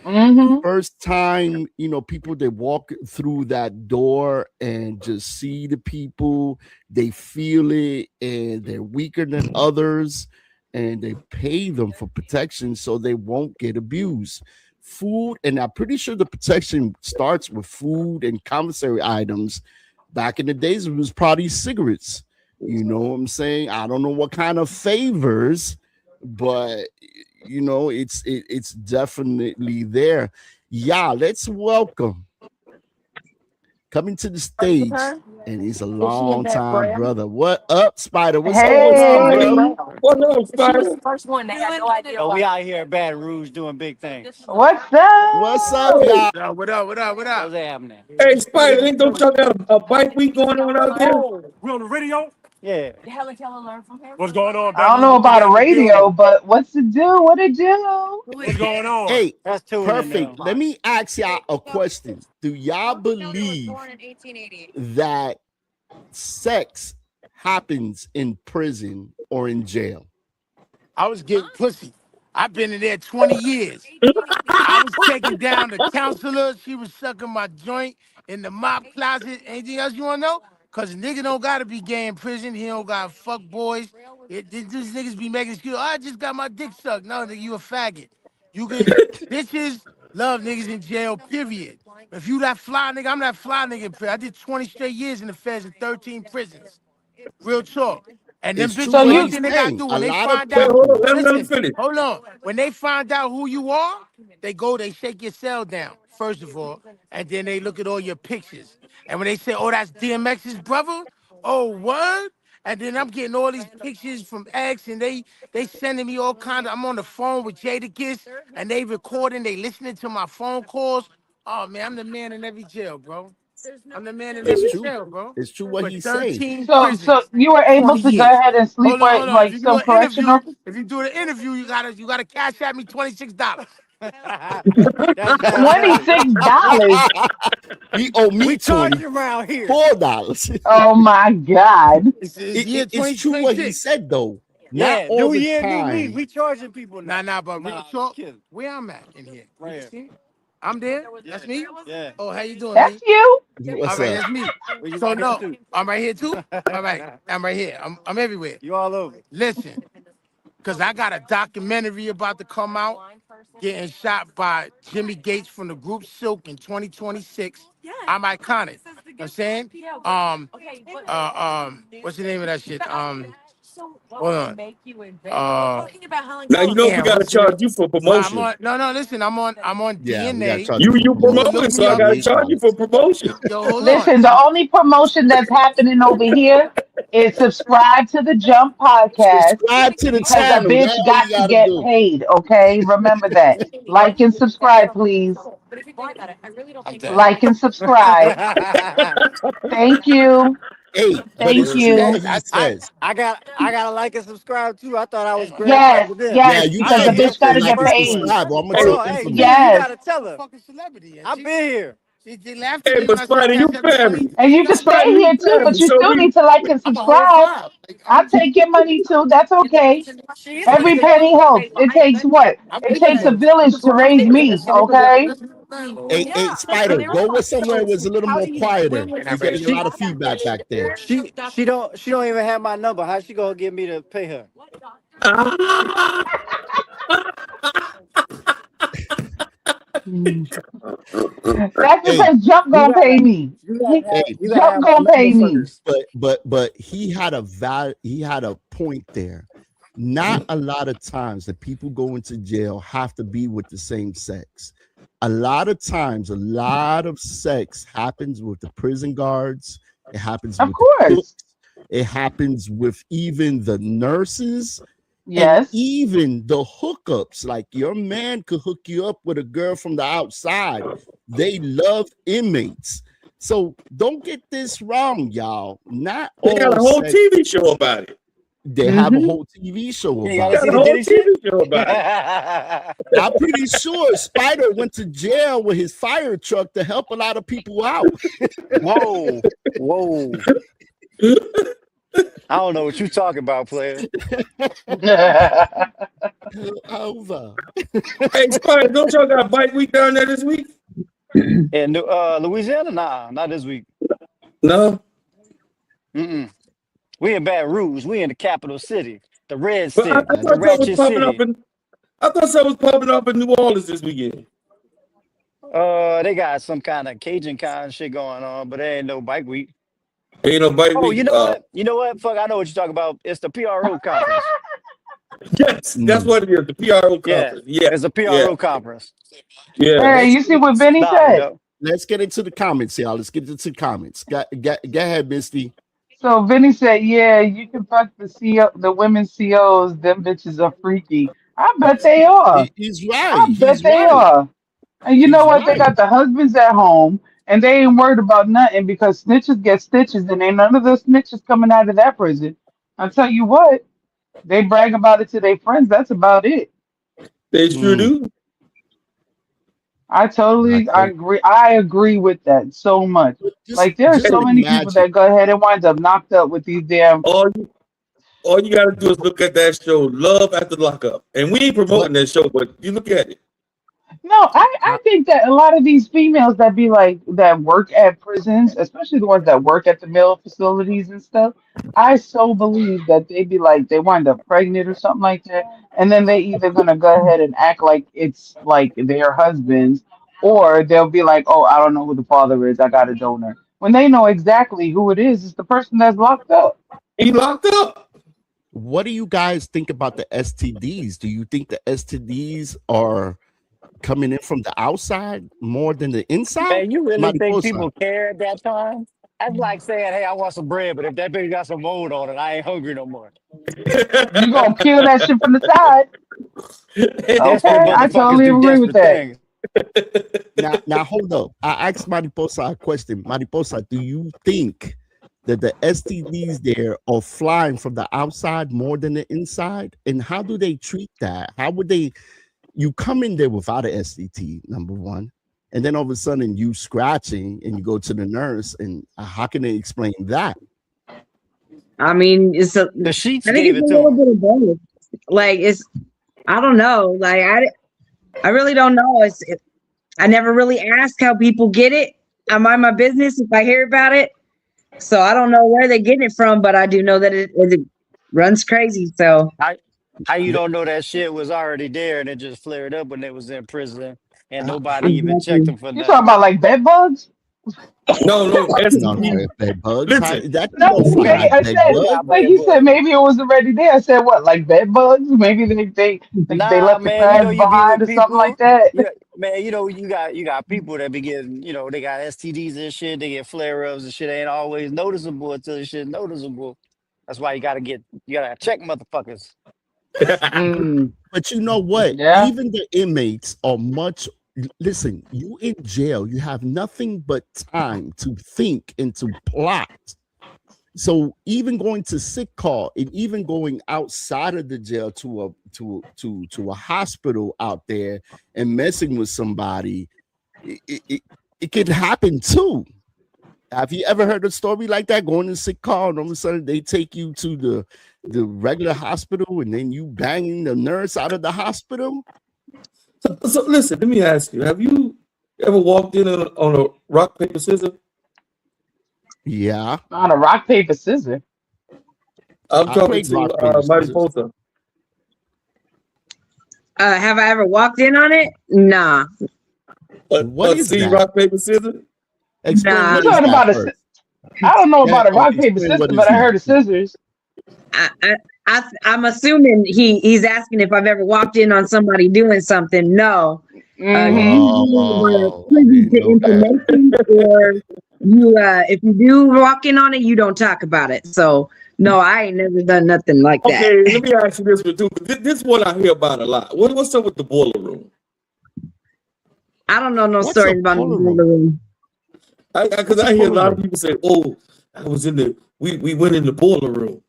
[SPEAKER 3] Hmm.
[SPEAKER 1] First time, people that walk through that door and just see the people, they feel it and they're weaker than others, and they pay them for protection so they won't get abused. Food, and I'm pretty sure the protection starts with food and commissary items. Back in the days, it was probably cigarettes. You know what I'm saying? I don't know what kind of favors, but it's definitely there. Yeah, let's welcome coming to the stage, and he's a long time brother. What up, Spider? What's going on, bro?
[SPEAKER 3] Hey,
[SPEAKER 2] what up, Spider?
[SPEAKER 6] Oh, we out here at Baton Rouge doing big things.
[SPEAKER 3] what's
[SPEAKER 1] What's up,
[SPEAKER 3] up?
[SPEAKER 1] y'all?
[SPEAKER 7] Yo, what up? What up? What
[SPEAKER 6] What's
[SPEAKER 7] up?
[SPEAKER 6] happening?
[SPEAKER 2] Hey, Spider, ain't don't y'all got a bike week going on out there?
[SPEAKER 7] Oh, we on the radio?
[SPEAKER 6] Yeah.
[SPEAKER 7] What's going on,
[SPEAKER 3] I
[SPEAKER 7] Baton
[SPEAKER 3] don't
[SPEAKER 7] Rouge
[SPEAKER 3] know
[SPEAKER 7] Movie
[SPEAKER 3] about a
[SPEAKER 7] Gang in the
[SPEAKER 3] radio,
[SPEAKER 7] building?
[SPEAKER 3] but what's it do? What it do?
[SPEAKER 7] What's going on?
[SPEAKER 1] Hey,
[SPEAKER 6] That's tuning
[SPEAKER 1] perfect.
[SPEAKER 6] them.
[SPEAKER 1] Let me ask y'all a question. Do y'all believe that sex happens in prison or in jail?
[SPEAKER 7] I was getting pussy. I've been in there 20 years. I was taking down the counselor. She was sucking my joint in the mop closet. Anything else you want to know? Because a nigga don't got to be gay in prison. He don't got to fuck boys. These niggas be making excuses. Oh, I just got my dick sucked. No, nigga, you a faggot. You can, bitches love niggas in jail, period. If you that fly nigga, I'm that fly nigga in prison. I did 20 straight years in the feds in 13 prisons. Real talk. And them
[SPEAKER 1] It's true
[SPEAKER 3] So
[SPEAKER 7] bitches,
[SPEAKER 1] what
[SPEAKER 7] one
[SPEAKER 3] you
[SPEAKER 1] he's
[SPEAKER 7] thing they gotta
[SPEAKER 1] saying.
[SPEAKER 7] do
[SPEAKER 1] A
[SPEAKER 7] when they
[SPEAKER 1] lot of
[SPEAKER 7] find
[SPEAKER 2] Wait,
[SPEAKER 7] out,
[SPEAKER 2] hold on,
[SPEAKER 1] people.
[SPEAKER 2] let him
[SPEAKER 7] listen,
[SPEAKER 2] finish.
[SPEAKER 7] hold on. When they find out who you are, they go, they shake your cell down, first of all, and then they look at all your pictures. And when they say, oh, that's DMX's brother, oh, what? And then I'm getting all these pictures from X, and they sending me all kinds of, I'm on the phone with Jadakiss, and they recording, they listening to my phone calls. Oh, man, I'm the man in every jail, bro. I'm the man in
[SPEAKER 1] It's
[SPEAKER 7] every
[SPEAKER 1] true.
[SPEAKER 7] jail, bro.
[SPEAKER 1] It's true what
[SPEAKER 7] For
[SPEAKER 1] he's saying.
[SPEAKER 7] 13
[SPEAKER 3] so
[SPEAKER 7] prisons,
[SPEAKER 3] you were able
[SPEAKER 7] 20
[SPEAKER 3] to go
[SPEAKER 7] years.
[SPEAKER 3] ahead and sleep with
[SPEAKER 7] Hold on. If
[SPEAKER 3] like
[SPEAKER 7] you do
[SPEAKER 3] some
[SPEAKER 7] an interview,
[SPEAKER 3] correctional.
[SPEAKER 7] if you do an interview, you gotta cash at me $26.
[SPEAKER 6] That sounds nice.
[SPEAKER 3] $26.
[SPEAKER 1] He owe
[SPEAKER 6] We
[SPEAKER 1] me
[SPEAKER 6] charge it around here.
[SPEAKER 1] $24.
[SPEAKER 3] Oh my God.
[SPEAKER 7] It's year
[SPEAKER 1] It's true what he
[SPEAKER 7] 2026.
[SPEAKER 1] said though. Not
[SPEAKER 6] Yeah,
[SPEAKER 1] all
[SPEAKER 6] new
[SPEAKER 1] the
[SPEAKER 6] year, new me.
[SPEAKER 1] time.
[SPEAKER 6] We charging people now.
[SPEAKER 7] But real
[SPEAKER 6] Just
[SPEAKER 7] talk,
[SPEAKER 6] kidding.
[SPEAKER 7] where I'm at in here.
[SPEAKER 6] Right
[SPEAKER 7] You
[SPEAKER 6] here.
[SPEAKER 7] see? I'm there.
[SPEAKER 6] Yeah.
[SPEAKER 7] That's me.
[SPEAKER 6] Yeah.
[SPEAKER 7] Oh, how you doing,
[SPEAKER 3] That's
[SPEAKER 7] me?
[SPEAKER 3] you.
[SPEAKER 7] All
[SPEAKER 1] What's
[SPEAKER 7] right,
[SPEAKER 1] up?
[SPEAKER 7] that's me.
[SPEAKER 6] Where you
[SPEAKER 7] So
[SPEAKER 6] right here
[SPEAKER 7] no,
[SPEAKER 6] too.
[SPEAKER 7] I'm right here too. All right, I'm right here. I'm everywhere.
[SPEAKER 6] You all over.
[SPEAKER 7] Listen, because I got a documentary about to come out, getting shot by Jimmy Gates from the group Silk in 2026. I'm iconic. what I'm saying? What's the name of that shit? Hold on.
[SPEAKER 2] Now you know we
[SPEAKER 7] Damn,
[SPEAKER 2] gotta
[SPEAKER 7] what's the name?
[SPEAKER 2] charge you for
[SPEAKER 7] I'm
[SPEAKER 2] promotion.
[SPEAKER 7] on. No. Listen, I'm on
[SPEAKER 1] Yeah, we got
[SPEAKER 7] DNA.
[SPEAKER 1] charge
[SPEAKER 2] You
[SPEAKER 1] for promotion.
[SPEAKER 2] promoting,
[SPEAKER 7] Look
[SPEAKER 2] so
[SPEAKER 7] me
[SPEAKER 2] I
[SPEAKER 7] up.
[SPEAKER 2] gotta charge you for promotion.
[SPEAKER 7] Yo, hold on.
[SPEAKER 3] Listen, the only promotion that's happening over here is subscribe to the Jump podcast
[SPEAKER 1] Subscribe to the
[SPEAKER 3] because a
[SPEAKER 1] channel. That's
[SPEAKER 3] bitch
[SPEAKER 1] all you
[SPEAKER 3] got to
[SPEAKER 1] gotta
[SPEAKER 3] get
[SPEAKER 1] do.
[SPEAKER 3] paid. Okay, remember that. Like and subscribe, please.
[SPEAKER 7] I'm dead.
[SPEAKER 3] Like and subscribe. Thank you.
[SPEAKER 1] Hey, but
[SPEAKER 3] Thank
[SPEAKER 1] it's true
[SPEAKER 3] you.
[SPEAKER 1] what he
[SPEAKER 6] I
[SPEAKER 1] says.
[SPEAKER 6] gotta like and subscribe too. I thought I was
[SPEAKER 3] Yes,
[SPEAKER 6] grandfathered in.
[SPEAKER 1] Yeah,
[SPEAKER 3] yes,
[SPEAKER 1] you
[SPEAKER 3] because
[SPEAKER 6] I'm
[SPEAKER 3] the
[SPEAKER 1] gotta
[SPEAKER 6] in here
[SPEAKER 3] bitch
[SPEAKER 1] definitely
[SPEAKER 3] got
[SPEAKER 6] since
[SPEAKER 3] to
[SPEAKER 6] the
[SPEAKER 1] like
[SPEAKER 3] get
[SPEAKER 1] and
[SPEAKER 6] first
[SPEAKER 3] paid.
[SPEAKER 6] one.
[SPEAKER 1] subscribe, or I'm gonna
[SPEAKER 6] Hold
[SPEAKER 1] take
[SPEAKER 6] on, hey,
[SPEAKER 1] information.
[SPEAKER 6] Steve, you
[SPEAKER 3] Yes.
[SPEAKER 6] gotta tell her.
[SPEAKER 7] Fucking celebrity.
[SPEAKER 6] I've been here.
[SPEAKER 7] She laughed at
[SPEAKER 2] Hey,
[SPEAKER 7] me
[SPEAKER 2] but
[SPEAKER 7] when I said
[SPEAKER 2] Spider, you
[SPEAKER 7] cash out the money.
[SPEAKER 2] family.
[SPEAKER 3] And you can stay
[SPEAKER 2] Spider, you
[SPEAKER 3] here too, but
[SPEAKER 2] family.
[SPEAKER 3] you
[SPEAKER 2] So
[SPEAKER 3] still
[SPEAKER 2] we
[SPEAKER 3] need to like and
[SPEAKER 7] I'm a whole
[SPEAKER 3] subscribe.
[SPEAKER 7] five.
[SPEAKER 3] I'll take your money too. That's okay.
[SPEAKER 6] She is
[SPEAKER 3] Every penny helps. It takes what?
[SPEAKER 7] I'm
[SPEAKER 3] It
[SPEAKER 7] big
[SPEAKER 3] takes a
[SPEAKER 7] man.
[SPEAKER 3] village to raise me, okay?
[SPEAKER 1] Hey, Spider, go with somewhere where it's a little more quieter. We're getting a lot of feedback back there.
[SPEAKER 6] She don't even have my number. How she gonna get me to pay her?
[SPEAKER 3] That's
[SPEAKER 1] Hey,
[SPEAKER 3] because Jump
[SPEAKER 6] You
[SPEAKER 3] gonna pay
[SPEAKER 6] gotta
[SPEAKER 3] me.
[SPEAKER 6] you gotta have
[SPEAKER 1] hey,
[SPEAKER 6] you gotta
[SPEAKER 3] Jump
[SPEAKER 6] have my
[SPEAKER 3] gonna pay
[SPEAKER 6] number
[SPEAKER 3] me.
[SPEAKER 6] first.
[SPEAKER 1] but he had a point there. Not a lot of times that people go into jail have to be with the same sex. A lot of times, a lot of sex happens with the prison guards. It happens
[SPEAKER 3] Of
[SPEAKER 1] with the cooks.
[SPEAKER 3] course.
[SPEAKER 1] It happens with even the nurses and
[SPEAKER 3] Yes.
[SPEAKER 1] even the hookups. Like your man could hook you up with a girl from the outside. They love inmates. So don't get this wrong, y'all. Not
[SPEAKER 2] they got a
[SPEAKER 1] all
[SPEAKER 2] whole
[SPEAKER 1] sex.
[SPEAKER 2] TV show about it.
[SPEAKER 1] They have a whole TV show
[SPEAKER 6] You
[SPEAKER 1] about
[SPEAKER 6] gotta
[SPEAKER 1] it.
[SPEAKER 6] see
[SPEAKER 2] Got a
[SPEAKER 6] the
[SPEAKER 2] whole
[SPEAKER 6] Diddy shit.
[SPEAKER 2] TV show about it.
[SPEAKER 1] I'm pretty sure Spider went to jail with his fire truck to help a lot of people out.
[SPEAKER 6] Whoa. I don't know what you talking about, player.
[SPEAKER 1] Over.
[SPEAKER 2] Hey, Spider, don't y'all got bike week down there this week?
[SPEAKER 6] In Louisiana, nah, not this week.
[SPEAKER 2] No.
[SPEAKER 6] Mm-mm. We in Baton Rouge. We in the capital city, the red
[SPEAKER 2] But I
[SPEAKER 6] city, the
[SPEAKER 2] thought something was
[SPEAKER 6] ratchet
[SPEAKER 2] popping up
[SPEAKER 6] city.
[SPEAKER 2] I thought something was popping up in New Orleans this weekend.
[SPEAKER 6] They got some kind of Cajun kind of shit going on, but there ain't no bike week.
[SPEAKER 2] Ain't no bike
[SPEAKER 6] Oh,
[SPEAKER 2] week.
[SPEAKER 6] you know what? You know what? Fuck, I know what you're talking about. It's the PRO conference.
[SPEAKER 2] Yes, that's what it is. The PRO
[SPEAKER 6] Yeah,
[SPEAKER 2] conference. Yeah,
[SPEAKER 6] it's a
[SPEAKER 2] yeah,
[SPEAKER 6] PRO conference.
[SPEAKER 2] yeah.
[SPEAKER 3] Hey, you see what Benny
[SPEAKER 6] Nah,
[SPEAKER 3] said?
[SPEAKER 1] Let's get into the comments, y'all. Let's get into the comments. Go ahead, Misty.
[SPEAKER 3] So Vinny said, "Yeah, you can fuck the CO, the women COs. Them bitches are freaky. I bet they are.
[SPEAKER 1] He's right.
[SPEAKER 3] I bet
[SPEAKER 1] He's
[SPEAKER 3] they
[SPEAKER 1] right.
[SPEAKER 3] are. And you know
[SPEAKER 1] He's
[SPEAKER 3] what? They
[SPEAKER 1] right.
[SPEAKER 3] got the husbands at home, and they ain't worried about nothing because snitches get stitches, and ain't none of those snitches coming out of that prison. I'll tell you what. They brag about it to their friends. That's about it.
[SPEAKER 2] They sure
[SPEAKER 1] Mm,
[SPEAKER 2] do.
[SPEAKER 1] I
[SPEAKER 3] I
[SPEAKER 1] tell
[SPEAKER 3] agree. I agree with that so much.
[SPEAKER 1] you,
[SPEAKER 3] Like there are
[SPEAKER 1] just
[SPEAKER 3] so many people
[SPEAKER 1] imagine.
[SPEAKER 3] that go ahead and wind up knocked up with these damn.
[SPEAKER 2] All you gotta do is look at that show, Love After Lockup. And we ain't
[SPEAKER 1] But
[SPEAKER 2] promoting that show, but you look at it.
[SPEAKER 3] No, I
[SPEAKER 1] I,
[SPEAKER 3] think that a lot of these females that be like that work at prisons, especially the ones that work at the male facilities and stuff, I so believe that they be like they wind up pregnant or something like that, and then they either gonna go ahead and act like it's like their husbands, or they'll be like, oh, I don't know who the father is, I got a donor. When they know exactly who it is, it's the person that's locked up.
[SPEAKER 2] He locked up.
[SPEAKER 1] what do you guys think about the STDs? Do you think the STDs are coming in from the outside more than the inside?
[SPEAKER 6] Man, you really think
[SPEAKER 1] Mariposa.
[SPEAKER 6] people care at that time? That's like saying, "Hey, I want some bread, but if that baby got some mold on it, I ain't hungry no more."
[SPEAKER 3] You gonna kill that shit from the side?
[SPEAKER 6] Desperate
[SPEAKER 3] Okay, I
[SPEAKER 6] motherfuckers
[SPEAKER 3] totally
[SPEAKER 6] do
[SPEAKER 3] agree with
[SPEAKER 6] desperate
[SPEAKER 3] that.
[SPEAKER 6] things.
[SPEAKER 1] Now hold up. I asked Mariposa a question. Mariposa, do you think that the STDs there are flying from the outside more than the inside? And how do they treat that? How would they? You come in there without an STT, number one, and then all of a sudden you scratching and you go to the nurse, and how can they explain that?
[SPEAKER 4] I mean,
[SPEAKER 6] The sheets
[SPEAKER 4] I think
[SPEAKER 6] gave
[SPEAKER 4] it's a
[SPEAKER 6] it to
[SPEAKER 4] little
[SPEAKER 6] him.
[SPEAKER 4] bit of both. Like I don't know. Like I really don't know. I never really ask how people get it. I mind my business if I hear about it. So I don't know where they're getting it from, but I do know that it runs crazy. So
[SPEAKER 6] How you don't know that shit was already there and it just flared up when they was in prison and
[SPEAKER 1] Uh,
[SPEAKER 6] nobody even checked
[SPEAKER 4] exactly.
[SPEAKER 6] them for
[SPEAKER 3] You talking
[SPEAKER 6] nothing.
[SPEAKER 3] about like bed bugs?
[SPEAKER 2] No,
[SPEAKER 1] No,
[SPEAKER 2] STD.
[SPEAKER 1] bed bugs.
[SPEAKER 2] Listen,
[SPEAKER 1] That you
[SPEAKER 3] No,
[SPEAKER 1] don't fly
[SPEAKER 3] maybe
[SPEAKER 1] out
[SPEAKER 3] I
[SPEAKER 1] bed
[SPEAKER 3] said,
[SPEAKER 1] bugs.
[SPEAKER 3] like you said, maybe it was already there. I said what, like bed bugs? Maybe they
[SPEAKER 6] Nah,
[SPEAKER 3] left the
[SPEAKER 6] man, you know
[SPEAKER 3] crabs
[SPEAKER 6] you be
[SPEAKER 3] behind
[SPEAKER 6] with
[SPEAKER 3] or something like
[SPEAKER 6] people.
[SPEAKER 3] that.
[SPEAKER 6] Yeah, man, you got people that be getting, they got STDs and shit. They get flare ups and shit. Ain't always noticeable until the shit noticeable. That's why you gotta check motherfuckers.
[SPEAKER 3] Mm,
[SPEAKER 1] But you know what?
[SPEAKER 3] yeah.
[SPEAKER 1] Even the inmates are much. Listen, you in jail, you have nothing but time to think and to plot. So even going to sick call and even going outside of the jail to a hospital out there and messing with somebody, it can happen too. Have you ever heard a story like that? Going to sick call and all of a sudden they take you to the regular hospital and then you banging the nurse out of the hospital?
[SPEAKER 2] So listen, let me ask you: have you ever walked in on a rock paper scissors?
[SPEAKER 1] Yeah,
[SPEAKER 3] On a rock paper scissors.
[SPEAKER 2] I'm
[SPEAKER 1] I
[SPEAKER 2] talking
[SPEAKER 1] played
[SPEAKER 2] to
[SPEAKER 1] rock paper scissors.
[SPEAKER 2] Mariposa.
[SPEAKER 4] Have I ever walked in on it? Nah.
[SPEAKER 1] What is
[SPEAKER 2] See
[SPEAKER 1] that?
[SPEAKER 2] rock paper scissors?
[SPEAKER 1] Explain
[SPEAKER 3] You
[SPEAKER 4] Nah.
[SPEAKER 1] what is
[SPEAKER 3] talking
[SPEAKER 1] that
[SPEAKER 3] about
[SPEAKER 1] first.
[SPEAKER 3] I don't know about a rock paper
[SPEAKER 1] Explain
[SPEAKER 3] scissors,
[SPEAKER 1] what
[SPEAKER 3] but
[SPEAKER 1] is
[SPEAKER 3] I heard of
[SPEAKER 1] that.
[SPEAKER 3] scissors.
[SPEAKER 4] I'm assuming he's asking if I've ever walked in on somebody doing something. No.
[SPEAKER 3] Mm-hmm.
[SPEAKER 4] Usually we're
[SPEAKER 1] Oh, I
[SPEAKER 4] privy
[SPEAKER 1] didn't
[SPEAKER 4] to
[SPEAKER 1] know that.
[SPEAKER 4] information, or if you do walk in on it, you don't talk about it. So no, I ain't never done nothing like that.
[SPEAKER 2] Okay, let me ask you this one too. This is what I hear about a lot. What's up with the boiler room?
[SPEAKER 4] I don't know no
[SPEAKER 1] What's a
[SPEAKER 4] stories about the
[SPEAKER 1] boiler
[SPEAKER 4] boiler
[SPEAKER 1] room?
[SPEAKER 4] room.
[SPEAKER 2] Because
[SPEAKER 1] What's a
[SPEAKER 2] I hear a
[SPEAKER 1] boiler
[SPEAKER 2] lot of
[SPEAKER 1] room?
[SPEAKER 2] people say, "Oh, I was in the we went in the boiler room."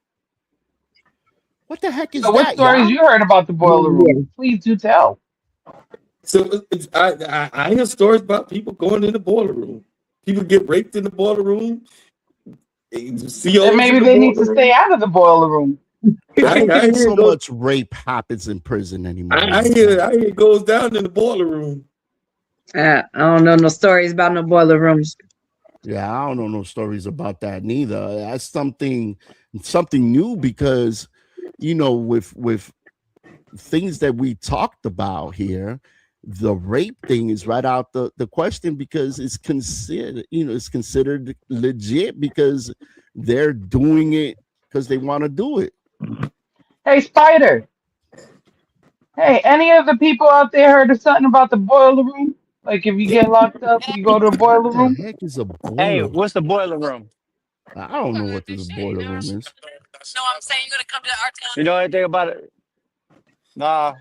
[SPEAKER 1] What the heck is
[SPEAKER 3] So what
[SPEAKER 1] that,
[SPEAKER 3] stories
[SPEAKER 1] y'all?
[SPEAKER 3] you heard about the boiler
[SPEAKER 4] Yeah.
[SPEAKER 3] room? Please do tell.
[SPEAKER 2] So I hear stories about people going in the boiler room. People get raped in the boiler room.
[SPEAKER 3] Then
[SPEAKER 2] COs in
[SPEAKER 3] maybe
[SPEAKER 2] the
[SPEAKER 3] they need
[SPEAKER 2] boiler
[SPEAKER 3] to stay
[SPEAKER 2] room.
[SPEAKER 3] out of the boiler room.
[SPEAKER 1] I don't
[SPEAKER 2] I
[SPEAKER 1] think
[SPEAKER 2] hear
[SPEAKER 1] so
[SPEAKER 2] it goes.
[SPEAKER 1] much rape happens in prison anymore
[SPEAKER 2] I
[SPEAKER 1] like
[SPEAKER 2] hear
[SPEAKER 1] that.
[SPEAKER 2] I hear it goes down in the boiler room.
[SPEAKER 4] I don't know no stories about no boiler rooms.
[SPEAKER 1] Yeah, I don't know no stories about that neither. That's something new because with things that we talked about here, the rape thing is right out the question because it's considered legit because they're doing it because they want to do it.
[SPEAKER 3] Hey, Spider. Hey, any of the people out there heard of something about the boiler room? Like if you get locked up, you go to the
[SPEAKER 1] What
[SPEAKER 3] boiler
[SPEAKER 1] the
[SPEAKER 3] room?
[SPEAKER 1] heck is a
[SPEAKER 6] Hey,
[SPEAKER 1] boiler room?
[SPEAKER 6] what's the boiler room?
[SPEAKER 1] I don't know what this boiler room is.
[SPEAKER 6] You know anything about it? Nah,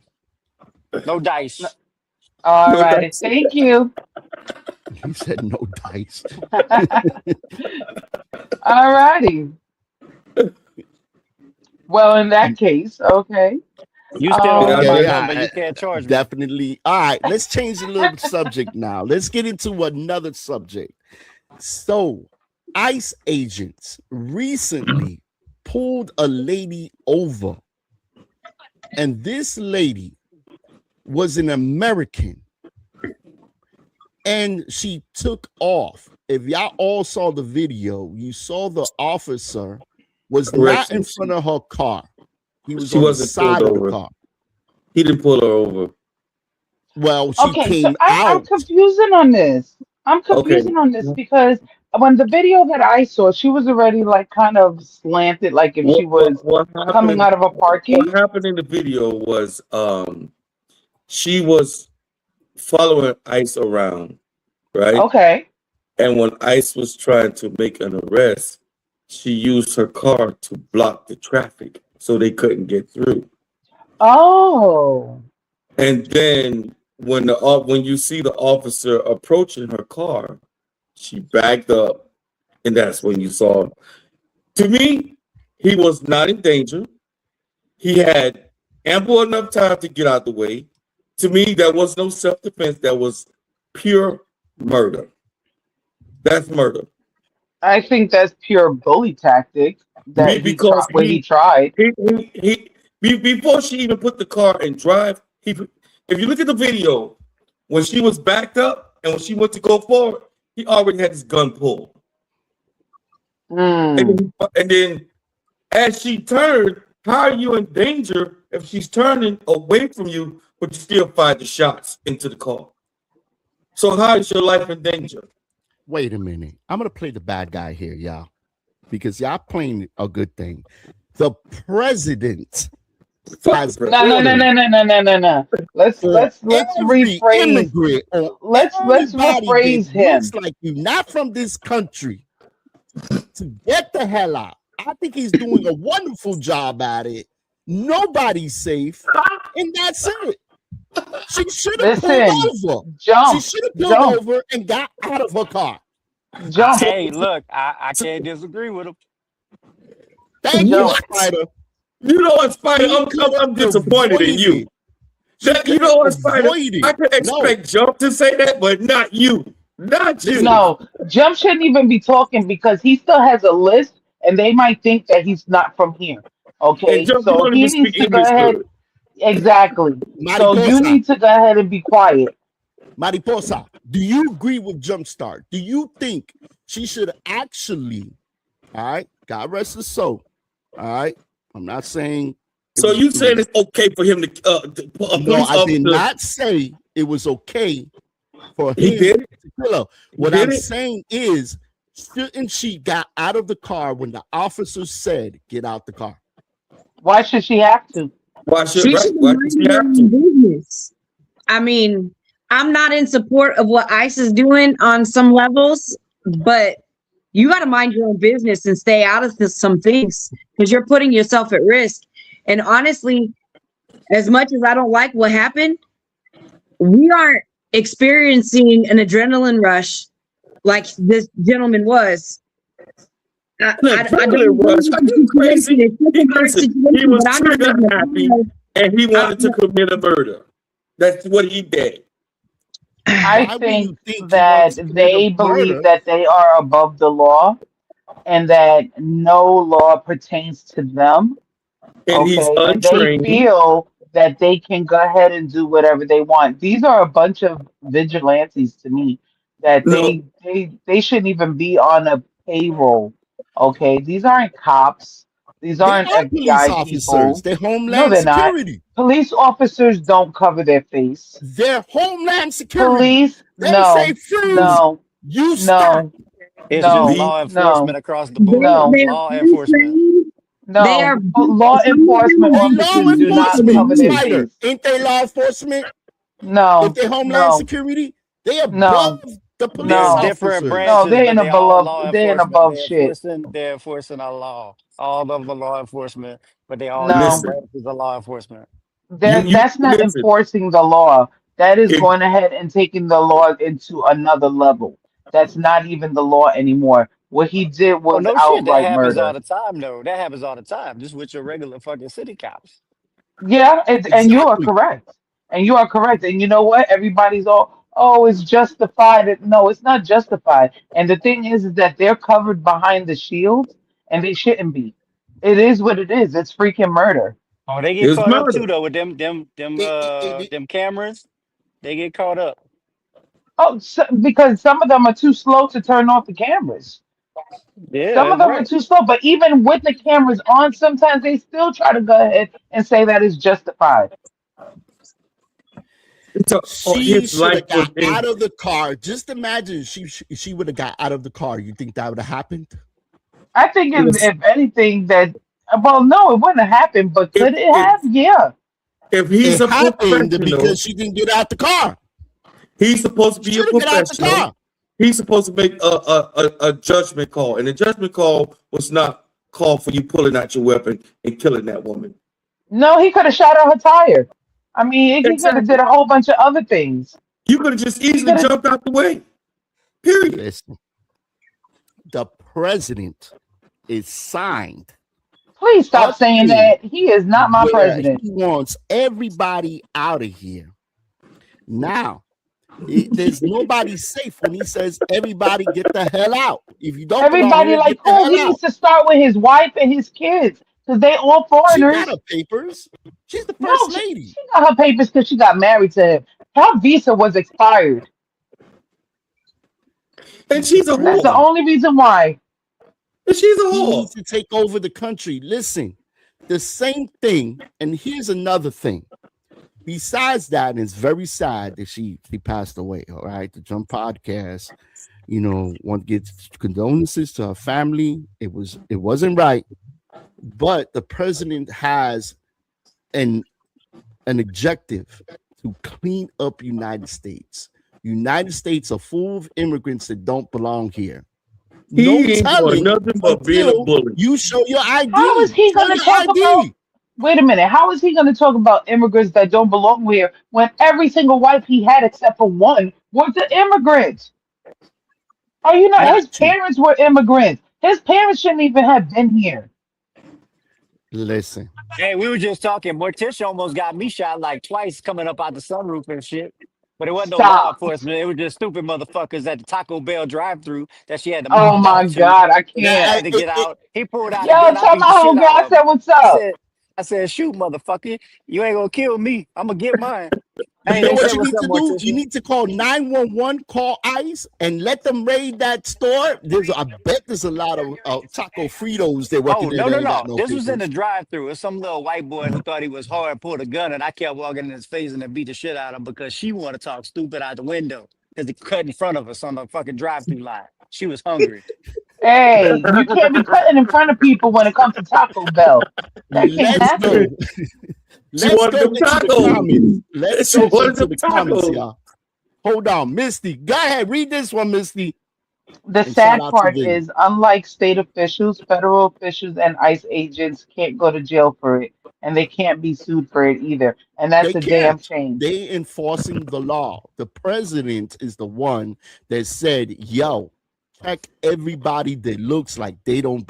[SPEAKER 6] no
[SPEAKER 3] No.
[SPEAKER 6] dice.
[SPEAKER 3] All
[SPEAKER 2] No
[SPEAKER 3] righty.
[SPEAKER 2] dice.
[SPEAKER 3] Thank you.
[SPEAKER 1] He said no dice.
[SPEAKER 3] All righty. Well, in that case, okay.
[SPEAKER 6] You still don't
[SPEAKER 2] Yeah,
[SPEAKER 6] got
[SPEAKER 2] I
[SPEAKER 6] my
[SPEAKER 1] Okay,
[SPEAKER 2] guess.
[SPEAKER 6] number. You can't charge me.
[SPEAKER 1] definitely. All right, let's change a little subject now. Let's get into another subject. So, ICE agents recently pulled a lady over, and this lady was an American, and she took off. If y'all all saw the video, you saw the officer was not in
[SPEAKER 2] Correction.
[SPEAKER 1] front of her car. He was
[SPEAKER 2] She
[SPEAKER 1] on the
[SPEAKER 2] wasn't pulled
[SPEAKER 1] side of the
[SPEAKER 2] over.
[SPEAKER 1] car.
[SPEAKER 2] He didn't pull her over.
[SPEAKER 1] Well, she
[SPEAKER 3] Okay, so
[SPEAKER 1] came
[SPEAKER 3] I'm
[SPEAKER 1] out.
[SPEAKER 3] confusing on this. I'm
[SPEAKER 2] Okay.
[SPEAKER 3] confusing on this because when the video that I saw, she was already like kind of slanted, like if
[SPEAKER 2] What
[SPEAKER 3] she
[SPEAKER 2] what
[SPEAKER 3] was
[SPEAKER 2] what
[SPEAKER 3] coming
[SPEAKER 2] happened?
[SPEAKER 3] out of a
[SPEAKER 2] What
[SPEAKER 3] parking.
[SPEAKER 2] happened in the video was she was following ICE around, right?
[SPEAKER 3] Okay.
[SPEAKER 2] And when ICE was trying to make an arrest, she used her car to block the traffic so they couldn't get through.
[SPEAKER 3] Oh.
[SPEAKER 2] And then when you see the officer approaching her car, she backed up, and that's when you saw him. To me, he was not in danger. He had ample enough time to get out the way. To me, that was no self-defense. That was pure murder. That's murder.
[SPEAKER 3] I think that's pure bully tactic that he
[SPEAKER 2] Because
[SPEAKER 3] tried what he tried.
[SPEAKER 2] before she even put the car in drive, if you look at the video, when she was backed up and when she went to go forward, he already had his gun pulled.
[SPEAKER 3] Hmm.
[SPEAKER 2] And then as she turned, how are you in danger if she's turning away from you, but you still fired the shots into the car? So how is your life in danger?
[SPEAKER 1] wait a minute. I'm gonna play the bad guy here, y'all, because y'all playing a good thing. The president has
[SPEAKER 2] Fuck
[SPEAKER 3] No, no, no,
[SPEAKER 1] orders
[SPEAKER 3] no, no, no, no, no, no. Let's
[SPEAKER 1] for
[SPEAKER 3] let's let's
[SPEAKER 1] every
[SPEAKER 3] rephrase.
[SPEAKER 1] immigrant or
[SPEAKER 3] Let's
[SPEAKER 1] anybody that
[SPEAKER 3] rephrase
[SPEAKER 1] looks
[SPEAKER 3] him.
[SPEAKER 1] like you, not from this country, to get the hell out. I think he's doing a wonderful job at it. Nobody's safe, and that's it. She should have pulled
[SPEAKER 3] Listen,
[SPEAKER 1] over. She
[SPEAKER 3] jump,
[SPEAKER 1] should have pulled
[SPEAKER 3] jump,
[SPEAKER 1] over and got out of her car.
[SPEAKER 3] jump,
[SPEAKER 6] Hey, look, I can't disagree with him.
[SPEAKER 1] Thank you,
[SPEAKER 3] jump.
[SPEAKER 1] Spider.
[SPEAKER 2] You know what, Spider?
[SPEAKER 1] He could
[SPEAKER 2] I'm
[SPEAKER 1] have
[SPEAKER 2] disappointed in you.
[SPEAKER 1] avoided. She
[SPEAKER 2] You
[SPEAKER 1] could
[SPEAKER 2] know
[SPEAKER 1] have
[SPEAKER 2] what, Spider?
[SPEAKER 1] avoided.
[SPEAKER 2] I could
[SPEAKER 1] No,
[SPEAKER 2] expect Jump to say that, but not you. Not you.
[SPEAKER 3] No, Jump shouldn't even be talking because he still has a list, and they might think that he's not from here.
[SPEAKER 2] And
[SPEAKER 3] Okay,
[SPEAKER 2] Jump, you
[SPEAKER 3] so
[SPEAKER 2] don't
[SPEAKER 3] he
[SPEAKER 2] even
[SPEAKER 3] needs
[SPEAKER 2] speak
[SPEAKER 3] to go
[SPEAKER 2] English
[SPEAKER 3] ahead.
[SPEAKER 2] good.
[SPEAKER 3] Exactly. So you
[SPEAKER 1] Mariposa.
[SPEAKER 3] need to go ahead and be quiet.
[SPEAKER 1] Mariposa, do you agree with Jumpstart? Do you think she should actually, all right, God rest his soul, all right? I'm not saying.
[SPEAKER 2] So you saying it's okay for him to a
[SPEAKER 1] No,
[SPEAKER 2] police
[SPEAKER 1] I did
[SPEAKER 2] officer?
[SPEAKER 1] not say it was okay for
[SPEAKER 2] He
[SPEAKER 1] him
[SPEAKER 2] did it.
[SPEAKER 1] to kill her. What
[SPEAKER 2] did
[SPEAKER 1] I'm
[SPEAKER 2] it?
[SPEAKER 1] saying is, shouldn't she got out of the car when the officer said, get out the car?
[SPEAKER 3] Why should she have to?
[SPEAKER 2] Why should
[SPEAKER 4] She
[SPEAKER 2] right?
[SPEAKER 4] should
[SPEAKER 2] Why
[SPEAKER 4] mind
[SPEAKER 2] should she
[SPEAKER 4] her
[SPEAKER 2] have
[SPEAKER 4] own
[SPEAKER 2] to?
[SPEAKER 4] business. I mean, I'm not in support of what ICE is doing on some levels, but you got to mind your own business and stay out of some things because you're putting yourself at risk. And honestly, as much as I don't like what happened, we aren't experiencing an adrenaline rush like this gentleman was.
[SPEAKER 2] Adrenaline rush. Are you crazy? He was trigger happy and he wanted to commit a murder. That's what he did.
[SPEAKER 3] I
[SPEAKER 1] Why would
[SPEAKER 3] think
[SPEAKER 1] you think he
[SPEAKER 3] that
[SPEAKER 1] wants to commit
[SPEAKER 3] they
[SPEAKER 1] a
[SPEAKER 3] believe
[SPEAKER 1] murder?
[SPEAKER 3] that they are above the law and that no law pertains to them.
[SPEAKER 2] And he's
[SPEAKER 3] Okay, and they
[SPEAKER 2] untrained.
[SPEAKER 3] feel that they can go ahead and do whatever they want. These are a bunch of vigilantes to me that
[SPEAKER 2] No,
[SPEAKER 3] they shouldn't even be on a payroll. Okay, these aren't cops. These
[SPEAKER 1] They
[SPEAKER 3] aren't
[SPEAKER 1] are police
[SPEAKER 3] FBI
[SPEAKER 1] officers.
[SPEAKER 3] people.
[SPEAKER 1] They're
[SPEAKER 3] No,
[SPEAKER 1] Homeland
[SPEAKER 3] they're not.
[SPEAKER 1] Security.
[SPEAKER 3] Police officers don't cover their face.
[SPEAKER 1] They're Homeland Security.
[SPEAKER 3] Police,
[SPEAKER 1] They say
[SPEAKER 3] no,
[SPEAKER 1] freeze,
[SPEAKER 3] no,
[SPEAKER 1] you stop.
[SPEAKER 3] no,
[SPEAKER 6] It's just
[SPEAKER 3] no,
[SPEAKER 2] the
[SPEAKER 6] law
[SPEAKER 3] no,
[SPEAKER 6] enforcement across the
[SPEAKER 4] They,
[SPEAKER 6] board.
[SPEAKER 3] no,
[SPEAKER 4] they're
[SPEAKER 6] Law enforcement.
[SPEAKER 4] untrained. They are
[SPEAKER 3] no. Law
[SPEAKER 4] some of them
[SPEAKER 3] enforcement
[SPEAKER 4] are
[SPEAKER 1] They
[SPEAKER 3] officers
[SPEAKER 1] law
[SPEAKER 3] do not
[SPEAKER 1] enforcement,
[SPEAKER 3] cover their
[SPEAKER 4] untrained.
[SPEAKER 1] Spider.
[SPEAKER 3] face.
[SPEAKER 1] Ain't they law enforcement? If
[SPEAKER 3] No,
[SPEAKER 1] they're Homeland
[SPEAKER 3] no,
[SPEAKER 1] Security, they above
[SPEAKER 3] no,
[SPEAKER 1] the
[SPEAKER 6] There's
[SPEAKER 1] police
[SPEAKER 3] no,
[SPEAKER 6] different
[SPEAKER 1] officers.
[SPEAKER 3] no.
[SPEAKER 6] branches,
[SPEAKER 3] They ain't
[SPEAKER 6] but they all
[SPEAKER 3] above.
[SPEAKER 6] law
[SPEAKER 3] They ain't
[SPEAKER 6] enforcement.
[SPEAKER 3] above shit.
[SPEAKER 6] They're enforcing a law. All of them are law enforcement, but they all different
[SPEAKER 3] No,
[SPEAKER 2] listen.
[SPEAKER 6] branches of law enforcement.
[SPEAKER 3] that's not
[SPEAKER 2] Listen.
[SPEAKER 3] enforcing the law. That is
[SPEAKER 2] If
[SPEAKER 3] going ahead and taking the law into another level. That's not even the law anymore. What he did
[SPEAKER 6] Oh
[SPEAKER 3] was
[SPEAKER 6] no shit, that
[SPEAKER 3] outright
[SPEAKER 6] happens all
[SPEAKER 3] murder.
[SPEAKER 6] the time though. That happens all the time. Just with your regular fucking city cops.
[SPEAKER 3] Yeah, and you are
[SPEAKER 1] Exactly.
[SPEAKER 3] correct. And you are correct. And you know what? Everybody's all, oh, it's justified. No, it's not justified. And the thing is that they're covered behind the shield, and they shouldn't be. It is what it is. It's freaking murder.
[SPEAKER 6] Oh, they get
[SPEAKER 2] it's
[SPEAKER 6] caught up
[SPEAKER 2] murder.
[SPEAKER 6] too though with
[SPEAKER 1] It-
[SPEAKER 6] them cameras. They get caught up.
[SPEAKER 3] Oh, so, because some of them are too slow to turn off the cameras.
[SPEAKER 6] Yeah,
[SPEAKER 3] Some of
[SPEAKER 6] that's
[SPEAKER 3] them are
[SPEAKER 6] right.
[SPEAKER 3] too slow. But even with the cameras on, sometimes they still try to go ahead and say that it's justified.
[SPEAKER 2] So,
[SPEAKER 1] she
[SPEAKER 2] his
[SPEAKER 1] should
[SPEAKER 2] life
[SPEAKER 1] have
[SPEAKER 2] was
[SPEAKER 1] got
[SPEAKER 2] in.
[SPEAKER 1] out of the car. Just imagine she would have got out of the car. You think that would have happened?
[SPEAKER 3] I think
[SPEAKER 2] If
[SPEAKER 3] if anything that, well, no, it wouldn't have happened. But
[SPEAKER 2] if
[SPEAKER 3] could it
[SPEAKER 2] if,
[SPEAKER 3] have? Yeah.
[SPEAKER 2] if he's
[SPEAKER 1] It
[SPEAKER 2] a
[SPEAKER 1] happened
[SPEAKER 2] professional,
[SPEAKER 1] because she didn't get out the car.
[SPEAKER 2] he's supposed to
[SPEAKER 1] She
[SPEAKER 2] be a
[SPEAKER 1] should have got out the
[SPEAKER 2] professional.
[SPEAKER 1] car.
[SPEAKER 2] He's supposed to make a judgment call, and the judgment call was not called for you pulling out your weapon and killing that woman.
[SPEAKER 3] No, he could have shot out her tire. I mean, he could have
[SPEAKER 2] Exactly.
[SPEAKER 3] did a whole bunch of other things.
[SPEAKER 2] You could have just
[SPEAKER 3] He
[SPEAKER 2] easily
[SPEAKER 3] could have.
[SPEAKER 2] jumped out the way. Period.
[SPEAKER 1] Listen, the president is signed
[SPEAKER 3] Please stop
[SPEAKER 1] a
[SPEAKER 3] saying
[SPEAKER 1] thing
[SPEAKER 3] that. He is not my
[SPEAKER 1] where
[SPEAKER 3] president.
[SPEAKER 1] he wants everybody out of here. Now, there's nobody safe when he says everybody get the hell out. If you don't belong
[SPEAKER 3] Everybody
[SPEAKER 1] here,
[SPEAKER 3] like
[SPEAKER 1] get the
[SPEAKER 3] who?
[SPEAKER 1] hell
[SPEAKER 3] He
[SPEAKER 1] out.
[SPEAKER 3] needs to start with his wife and his kids because they all
[SPEAKER 1] She got
[SPEAKER 3] foreigners.
[SPEAKER 1] her papers. She's the
[SPEAKER 3] No,
[SPEAKER 1] first
[SPEAKER 3] she
[SPEAKER 1] lady.
[SPEAKER 3] got her papers because she got married to him. Her visa was expired.
[SPEAKER 2] And
[SPEAKER 1] She's the
[SPEAKER 2] she's a
[SPEAKER 3] That's the
[SPEAKER 2] whore.
[SPEAKER 1] president.
[SPEAKER 3] only reason why.
[SPEAKER 2] And she's a
[SPEAKER 1] He
[SPEAKER 2] whore.
[SPEAKER 1] needs to take over the country. Listen, the same thing. And here's another thing. Besides that, and it's very sad that she passed away. All right, the Jump Podcast Want to give condolences to her family. It wasn't right, but the president has an objective to clean up United States. United States are full of immigrants that don't belong here.
[SPEAKER 2] He ain't doing nothing but being a bully.
[SPEAKER 1] You show your ID.
[SPEAKER 3] How is he going to talk about? Wait a minute. How is he going to talk about immigrants that don't belong here when every single wife he had, except for one, was an immigrant? Are you not? His parents were immigrants. His parents shouldn't even have been here.
[SPEAKER 1] Listen.
[SPEAKER 6] Hey, we were just talking. Morticia almost got me shot like twice coming up out the sunroof and shit. But it wasn't no law enforcement. It was just stupid motherfuckers at the Taco Bell drive-thru that she had to
[SPEAKER 3] Oh
[SPEAKER 6] mouth
[SPEAKER 3] my
[SPEAKER 6] off to.
[SPEAKER 3] God, I
[SPEAKER 6] I
[SPEAKER 3] can't.
[SPEAKER 6] had to get out. He pulled out a
[SPEAKER 3] Yo,
[SPEAKER 6] gun. I
[SPEAKER 3] tell
[SPEAKER 6] beat
[SPEAKER 3] my
[SPEAKER 6] the shit
[SPEAKER 3] homegirl.
[SPEAKER 6] out
[SPEAKER 3] I
[SPEAKER 6] of
[SPEAKER 3] said,
[SPEAKER 6] him.
[SPEAKER 3] "What's up?"
[SPEAKER 6] I said, shoot, motherfucker. You ain't gonna kill me. I'm gonna get mine. Hey,
[SPEAKER 1] You know
[SPEAKER 6] they
[SPEAKER 1] what
[SPEAKER 6] said,
[SPEAKER 1] you
[SPEAKER 6] what's
[SPEAKER 1] need
[SPEAKER 6] up,
[SPEAKER 1] to do?
[SPEAKER 6] Morticia?
[SPEAKER 1] You need to call 911, call ICE, and let them raid that store. I bet there's a lot of Taco Fritos there working
[SPEAKER 6] Oh,
[SPEAKER 1] there.
[SPEAKER 6] no,
[SPEAKER 1] That
[SPEAKER 6] no,
[SPEAKER 1] ain't got
[SPEAKER 6] no.
[SPEAKER 1] no
[SPEAKER 6] This was in the
[SPEAKER 1] papers.
[SPEAKER 6] drive-thru. It's some little white boy who thought he was hard, pulled a gun, and I kept walking in his face and then beat the shit out of him because she wanted to talk stupid out the window because he cut in front of us on the fucking drive-thru line. She was hungry.
[SPEAKER 3] Hey, you can't be cutting in front of people when it comes to Taco Bell. That can't
[SPEAKER 1] Let's go.
[SPEAKER 3] happen.
[SPEAKER 2] She
[SPEAKER 1] Let's
[SPEAKER 2] wanted
[SPEAKER 1] go
[SPEAKER 2] them
[SPEAKER 1] into the
[SPEAKER 2] tacos.
[SPEAKER 1] comments. Let's
[SPEAKER 2] She
[SPEAKER 1] go
[SPEAKER 2] wanted
[SPEAKER 1] into
[SPEAKER 2] them
[SPEAKER 1] the comments,
[SPEAKER 2] tacos.
[SPEAKER 1] y'all. Hold on, Misty. Go ahead, read this one, Misty.
[SPEAKER 3] The
[SPEAKER 1] And shout
[SPEAKER 3] sad
[SPEAKER 1] out to
[SPEAKER 3] part
[SPEAKER 1] Vinny.
[SPEAKER 3] is, unlike state officials, federal officials and ICE agents can't go to jail for it, and they can't be sued for it either. And
[SPEAKER 1] They
[SPEAKER 3] that's a damn
[SPEAKER 1] can't.
[SPEAKER 3] shame.
[SPEAKER 1] They enforcing the law. The president is the one that said, yo, check everybody that looks like they don't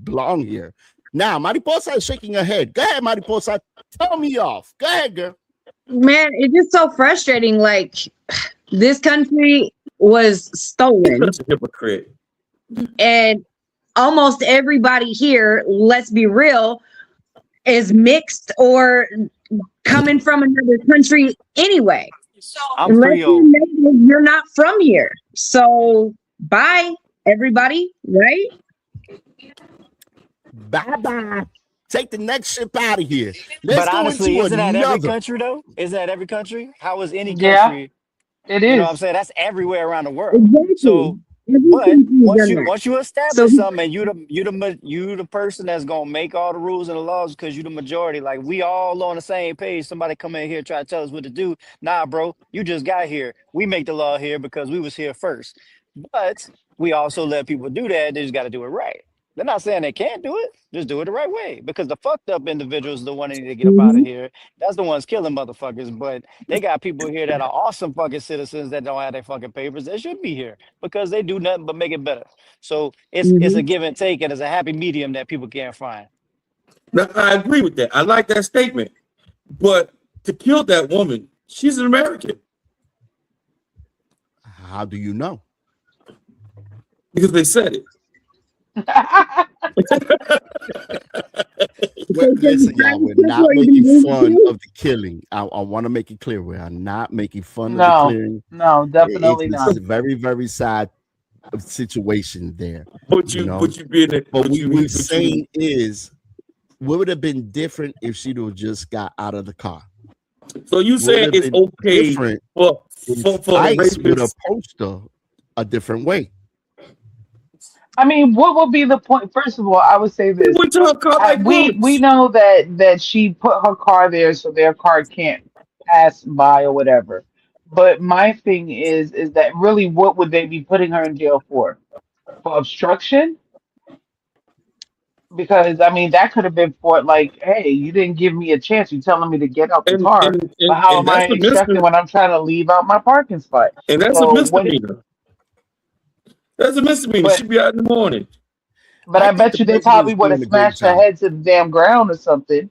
[SPEAKER 1] belong here. Now, Mariposa is shaking her head. Go ahead, Mariposa. Tell me off. Go ahead, girl.
[SPEAKER 4] Man, it's just so frustrating. Like, this country was stolen,
[SPEAKER 2] Such a hypocrite.
[SPEAKER 4] and almost everybody here, let's be real, is mixed or coming from another country anyway.
[SPEAKER 6] I'm
[SPEAKER 4] Unless
[SPEAKER 6] Creole.
[SPEAKER 4] you're not from here. So bye, everybody, right?
[SPEAKER 1] Bye-bye. Take the next ship out of here. Let's
[SPEAKER 6] But
[SPEAKER 1] go
[SPEAKER 6] honestly,
[SPEAKER 1] into
[SPEAKER 6] isn't that every
[SPEAKER 1] another.
[SPEAKER 6] country, though? Isn't that every country? How is any
[SPEAKER 3] Yeah,
[SPEAKER 6] country?
[SPEAKER 3] it
[SPEAKER 6] You know what I'm
[SPEAKER 3] is.
[SPEAKER 6] saying? That's everywhere around the world.
[SPEAKER 4] Exactly.
[SPEAKER 6] So,
[SPEAKER 4] Every
[SPEAKER 6] but
[SPEAKER 4] country has done that.
[SPEAKER 6] once you
[SPEAKER 4] So
[SPEAKER 6] establish something and you the person that's gonna make all the rules and the laws because you the majority, like we all on the same page. Somebody come in here try to tell us what to do. Nah, bro, you just got here. We make the law here because we was here first. But we also let people do that. They just got to do it right. They're not saying they can't do it. Just do it the right way. Because the fucked up individuals, the one that need to get up out of
[SPEAKER 4] Mhm.
[SPEAKER 6] here. That's the ones killing motherfuckers. But they got people here that are awesome fucking citizens that don't have their fucking papers. They should be here because they do nothing but make it better. So it's a
[SPEAKER 4] Mhm.
[SPEAKER 6] give and take, and it's a happy medium that people can't find.
[SPEAKER 2] Now, I agree with that. I like that statement. But to kill that woman, she's an American
[SPEAKER 1] How do you know?
[SPEAKER 2] because they said it.
[SPEAKER 1] Well, listen, y'all, we're not making fun of the killing. I want to make it clear. We are not making fun of the
[SPEAKER 3] No,
[SPEAKER 1] killing.
[SPEAKER 3] no, definitely
[SPEAKER 1] This
[SPEAKER 3] not.
[SPEAKER 1] is a very, very sad situation there.
[SPEAKER 2] But
[SPEAKER 1] You
[SPEAKER 2] you,
[SPEAKER 1] know?
[SPEAKER 2] but you being it.
[SPEAKER 1] But
[SPEAKER 2] But
[SPEAKER 1] what
[SPEAKER 2] you,
[SPEAKER 1] we're
[SPEAKER 2] but
[SPEAKER 1] saying is, what would have been different if she'd have just got out of the car?
[SPEAKER 2] so you
[SPEAKER 1] What would
[SPEAKER 2] saying
[SPEAKER 1] have
[SPEAKER 2] it's
[SPEAKER 1] been
[SPEAKER 2] okay
[SPEAKER 1] different
[SPEAKER 2] for
[SPEAKER 1] if
[SPEAKER 2] the
[SPEAKER 1] ICE would have
[SPEAKER 2] rapists?
[SPEAKER 1] approached her a different way?
[SPEAKER 3] I mean, what would be the point? First of all, I would say
[SPEAKER 2] They
[SPEAKER 3] this:
[SPEAKER 2] went to her car like
[SPEAKER 3] we
[SPEAKER 2] bullets.
[SPEAKER 3] know that she put her car there so their car can't pass by or whatever. But my thing is that really, what would they be putting her in jail for? For obstruction? Because I mean, that could have been for like, hey, you didn't give me a chance. You're telling me to get out the
[SPEAKER 2] And
[SPEAKER 3] car,
[SPEAKER 2] and,
[SPEAKER 3] but
[SPEAKER 2] and,
[SPEAKER 3] how
[SPEAKER 2] and
[SPEAKER 3] am I
[SPEAKER 2] that's a
[SPEAKER 3] obstructing
[SPEAKER 2] misdemeanor.
[SPEAKER 3] when I'm trying to leave out my parking spot?
[SPEAKER 2] And that's a
[SPEAKER 3] So what?
[SPEAKER 2] misdemeanor. That's a misdemeanor.
[SPEAKER 3] But
[SPEAKER 2] She'd be out in the morning.
[SPEAKER 3] but
[SPEAKER 1] I
[SPEAKER 3] I
[SPEAKER 1] think
[SPEAKER 3] bet
[SPEAKER 1] the
[SPEAKER 3] you they
[SPEAKER 1] president
[SPEAKER 3] probably
[SPEAKER 1] is
[SPEAKER 3] would have
[SPEAKER 1] doing a great
[SPEAKER 3] smashed her
[SPEAKER 1] job.
[SPEAKER 3] head to the damn ground or something.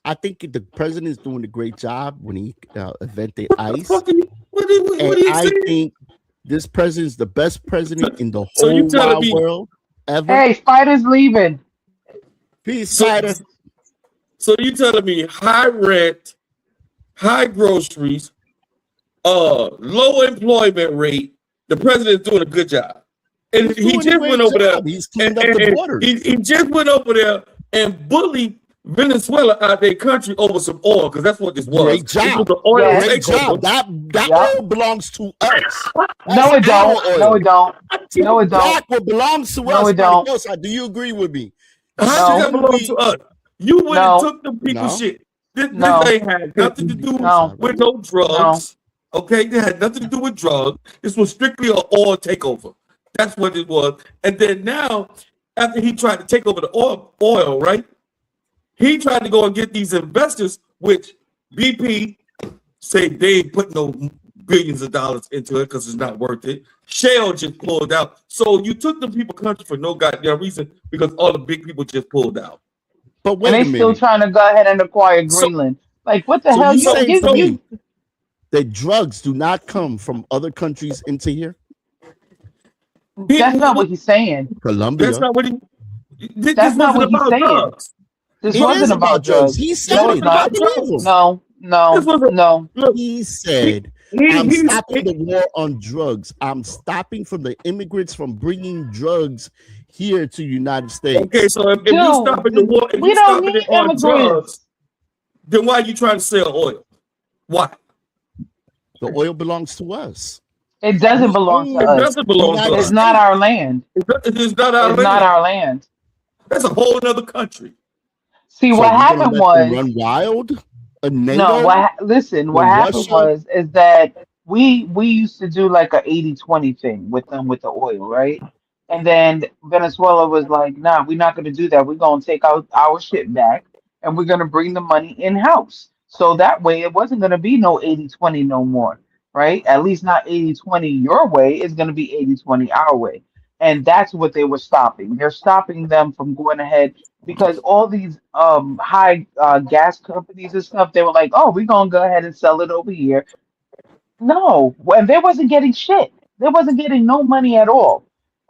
[SPEAKER 1] I think the president is doing a great job when he invented
[SPEAKER 2] What the
[SPEAKER 1] ICE.
[SPEAKER 2] fuck are you? What
[SPEAKER 1] And
[SPEAKER 2] are you
[SPEAKER 1] I
[SPEAKER 2] saying?
[SPEAKER 1] think this president is the best president in the
[SPEAKER 2] So you
[SPEAKER 1] whole
[SPEAKER 2] telling
[SPEAKER 1] wide
[SPEAKER 2] me?
[SPEAKER 1] world ever.
[SPEAKER 3] Hey, Spider's leaving.
[SPEAKER 1] Peace,
[SPEAKER 2] So
[SPEAKER 1] Spider.
[SPEAKER 2] so you telling me high rent, high groceries, low employment rate? The president's doing a good job, and
[SPEAKER 1] He's
[SPEAKER 2] he
[SPEAKER 1] doing a
[SPEAKER 2] just went
[SPEAKER 1] great
[SPEAKER 2] over there,
[SPEAKER 1] job. He's cleaned up the
[SPEAKER 2] and
[SPEAKER 1] borders.
[SPEAKER 2] he just went over there and bullied Venezuela out their country over some oil, because that's what this was.
[SPEAKER 1] Great
[SPEAKER 2] This was
[SPEAKER 1] job.
[SPEAKER 2] the oil
[SPEAKER 3] Yeah.
[SPEAKER 1] Great
[SPEAKER 2] takeover.
[SPEAKER 1] job. That
[SPEAKER 3] Yep.
[SPEAKER 1] oil belongs to us.
[SPEAKER 3] No, it
[SPEAKER 1] That's our
[SPEAKER 3] don't. No,
[SPEAKER 1] oil.
[SPEAKER 3] it don't. No, it don't.
[SPEAKER 1] Back what belongs to
[SPEAKER 3] No,
[SPEAKER 1] us.
[SPEAKER 3] it don't.
[SPEAKER 1] Mariposa, do you agree with me?
[SPEAKER 2] How
[SPEAKER 3] No.
[SPEAKER 2] did that belong to us? You went and
[SPEAKER 3] No.
[SPEAKER 2] took them people
[SPEAKER 1] No.
[SPEAKER 2] shit. This
[SPEAKER 3] No.
[SPEAKER 2] ain't had nothing to do
[SPEAKER 3] No.
[SPEAKER 2] with no drugs. Okay, it had nothing to do with drugs. This was strictly an oil takeover. That's what it was. And then now, after he tried to take over the oil, right? He tried to go and get these investors, which BP said they ain't put no billions of dollars into it because it's not worth it. Shell just pulled out. So you took the people country for no goddamn reason because all the big people just pulled out.
[SPEAKER 1] But wait
[SPEAKER 3] And
[SPEAKER 1] a
[SPEAKER 3] they still
[SPEAKER 1] minute.
[SPEAKER 3] trying to go ahead and acquire
[SPEAKER 2] So-
[SPEAKER 3] Greenland. Like, what the
[SPEAKER 1] So
[SPEAKER 3] hell?
[SPEAKER 1] you saying to
[SPEAKER 3] You
[SPEAKER 1] me that drugs do not come from other countries into here?
[SPEAKER 3] that's not what he's saying.
[SPEAKER 1] Colombia.
[SPEAKER 2] That's not what he. This
[SPEAKER 3] That's not
[SPEAKER 2] wasn't
[SPEAKER 3] what he's
[SPEAKER 2] about
[SPEAKER 3] saying.
[SPEAKER 2] drugs.
[SPEAKER 3] This
[SPEAKER 1] It
[SPEAKER 3] wasn't
[SPEAKER 1] is
[SPEAKER 3] about drugs.
[SPEAKER 1] He said
[SPEAKER 3] No,
[SPEAKER 1] it.
[SPEAKER 3] it's not.
[SPEAKER 1] I believe him.
[SPEAKER 3] No,
[SPEAKER 2] This
[SPEAKER 3] no,
[SPEAKER 2] wasn't.
[SPEAKER 3] no.
[SPEAKER 2] Look,
[SPEAKER 1] He said, I'm stopping the war on drugs. I'm stopping from the immigrants from bringing drugs here to the United States.
[SPEAKER 2] okay, so if
[SPEAKER 3] Dude,
[SPEAKER 2] you stopping the war, if
[SPEAKER 3] we
[SPEAKER 2] you
[SPEAKER 3] don't
[SPEAKER 2] stopping
[SPEAKER 3] need
[SPEAKER 2] it on
[SPEAKER 3] immigrants.
[SPEAKER 2] drugs, then why are you trying to sell oil? Why?
[SPEAKER 1] The oil belongs to us.
[SPEAKER 3] It doesn't belong to
[SPEAKER 2] It
[SPEAKER 3] us.
[SPEAKER 2] doesn't belong to
[SPEAKER 1] United
[SPEAKER 2] us.
[SPEAKER 3] It's not our land.
[SPEAKER 2] It's not our
[SPEAKER 3] It's
[SPEAKER 2] land.
[SPEAKER 3] not our land.
[SPEAKER 2] That's a whole other country.
[SPEAKER 3] See,
[SPEAKER 1] So
[SPEAKER 3] what
[SPEAKER 1] we're gonna
[SPEAKER 3] happened
[SPEAKER 1] let them
[SPEAKER 3] was
[SPEAKER 1] run wild? A NATO?
[SPEAKER 3] no. Listen, what
[SPEAKER 1] When
[SPEAKER 3] happened
[SPEAKER 1] Russia-
[SPEAKER 3] is that we used to do like a 80-20 thing with them with the oil, right? And then Venezuela was like, nah, we're not going to do that. We're going to take our shit back and we're going to bring the money in house. So that way it wasn't going to be no 80-20 no more, right? At least not 80-20 your way. It's going to be 80-20 our way. And that's what they were stopping. They're stopping them from going ahead because all these high gas companies and stuff, they were like, oh, we're going to go ahead and sell it over here. No, and they wasn't getting shit. They wasn't getting no money at all.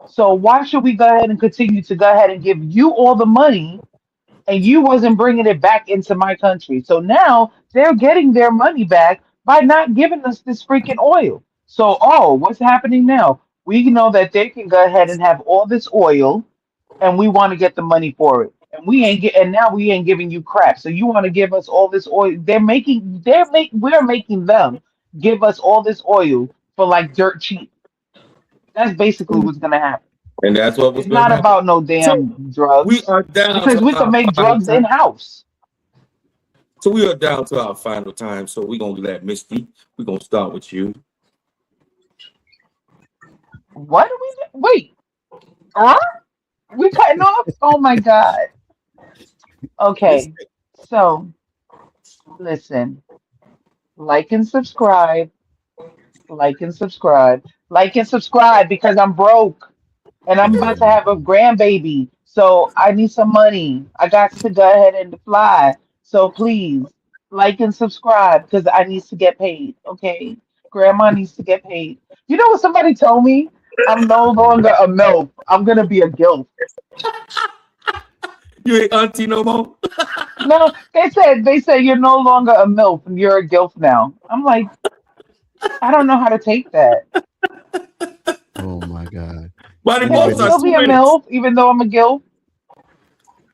[SPEAKER 3] So why should we go ahead and continue to go ahead and give you all the money and you wasn't bringing it back into my country? So now they're getting their money back by not giving us this freaking oil. So, oh, what's happening now? We know that they can go ahead and have all this oil and we want to get the money for it. And now we ain't giving you crap. So you want to give us all this oil. We're making them give us all this oil for like dirt cheap. That's basically what's gonna happen.
[SPEAKER 2] And that's what was
[SPEAKER 3] It's
[SPEAKER 2] going
[SPEAKER 3] not
[SPEAKER 2] to happen.
[SPEAKER 3] about no
[SPEAKER 2] So
[SPEAKER 3] damn drugs
[SPEAKER 2] we are down
[SPEAKER 3] because
[SPEAKER 2] to
[SPEAKER 3] we can
[SPEAKER 2] our
[SPEAKER 3] make
[SPEAKER 2] final
[SPEAKER 3] drugs
[SPEAKER 2] time.
[SPEAKER 3] in house.
[SPEAKER 2] So we are down to our final time. So we're going to let Misty. We're going to start with you.
[SPEAKER 3] What do we do? Wait, huh? We cutting off? Oh my god. Okay, so listen, like and subscribe, like and subscribe, like and subscribe because I'm broke and I'm about to have a grandbaby. So I need some money. I got to go ahead and fly. So please like and subscribe because I need to get paid. Okay. Grandma needs to get paid. You know what somebody told me? I'm no longer a MILF. I'm gonna be a GILF.
[SPEAKER 2] You ain't auntie no more?
[SPEAKER 3] No, they said you're no longer a MILF and you're a GILF now. I'm like, I don't know how to take that.
[SPEAKER 1] Oh my God.
[SPEAKER 2] Why
[SPEAKER 3] Can I
[SPEAKER 2] both
[SPEAKER 3] still
[SPEAKER 2] are
[SPEAKER 3] be
[SPEAKER 2] 2
[SPEAKER 3] a
[SPEAKER 2] minutes?
[SPEAKER 3] MILF even though I'm a GILF?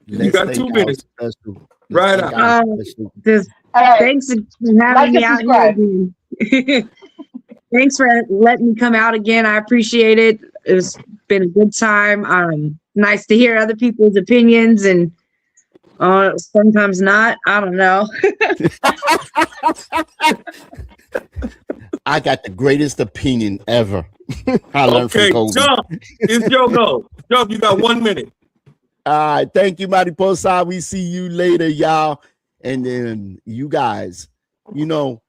[SPEAKER 2] You got 2 minutes.
[SPEAKER 1] Special.
[SPEAKER 2] Right
[SPEAKER 1] Let's take
[SPEAKER 2] out.
[SPEAKER 1] out special.
[SPEAKER 4] Just
[SPEAKER 3] All right.
[SPEAKER 4] thanks for
[SPEAKER 3] Like
[SPEAKER 4] having me
[SPEAKER 3] and
[SPEAKER 4] out here
[SPEAKER 3] subscribe.
[SPEAKER 4] again. Thanks for letting me come out again. I appreciate it. It's been a good time. Nice to hear other people's opinions and sometimes not. I don't know.
[SPEAKER 1] I got the greatest opinion ever. I learned
[SPEAKER 2] Okay,
[SPEAKER 1] from Kobe.
[SPEAKER 2] Jump. It's your go. Jump, you got 1 minute.
[SPEAKER 1] All right, thank you, Mariposa. We see you later, y'all. And then you guys, you know,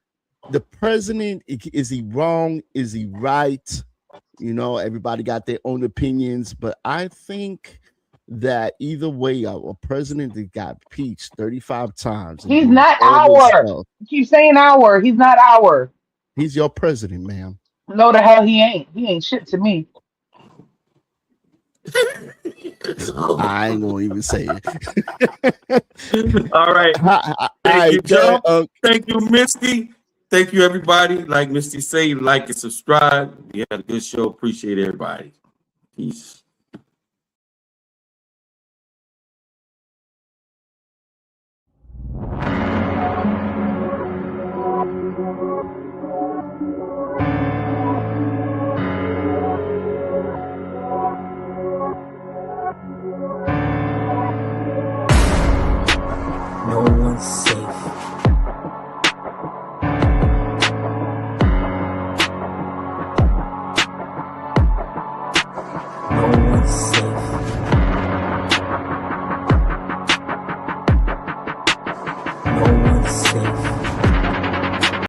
[SPEAKER 1] the president, is he wrong? Is he right? You know, everybody got their own opinions, but I think that either way, a president that got impeached 35 times. and
[SPEAKER 3] He's
[SPEAKER 1] did
[SPEAKER 3] not
[SPEAKER 1] all this
[SPEAKER 3] our.
[SPEAKER 1] stuff,
[SPEAKER 3] Keep saying our. He's not our.
[SPEAKER 1] he's your president, ma'am.
[SPEAKER 3] No, the hell he ain't. He ain't shit to me.
[SPEAKER 1] I ain't gonna even say it.
[SPEAKER 2] All right.
[SPEAKER 1] All
[SPEAKER 2] Thank
[SPEAKER 1] right,
[SPEAKER 2] you, Jump.
[SPEAKER 1] Joe.
[SPEAKER 2] Thank you, Misty. Thank you, everybody. Like Misty say, like and subscribe. We had a good show. Appreciate everybody. Peace.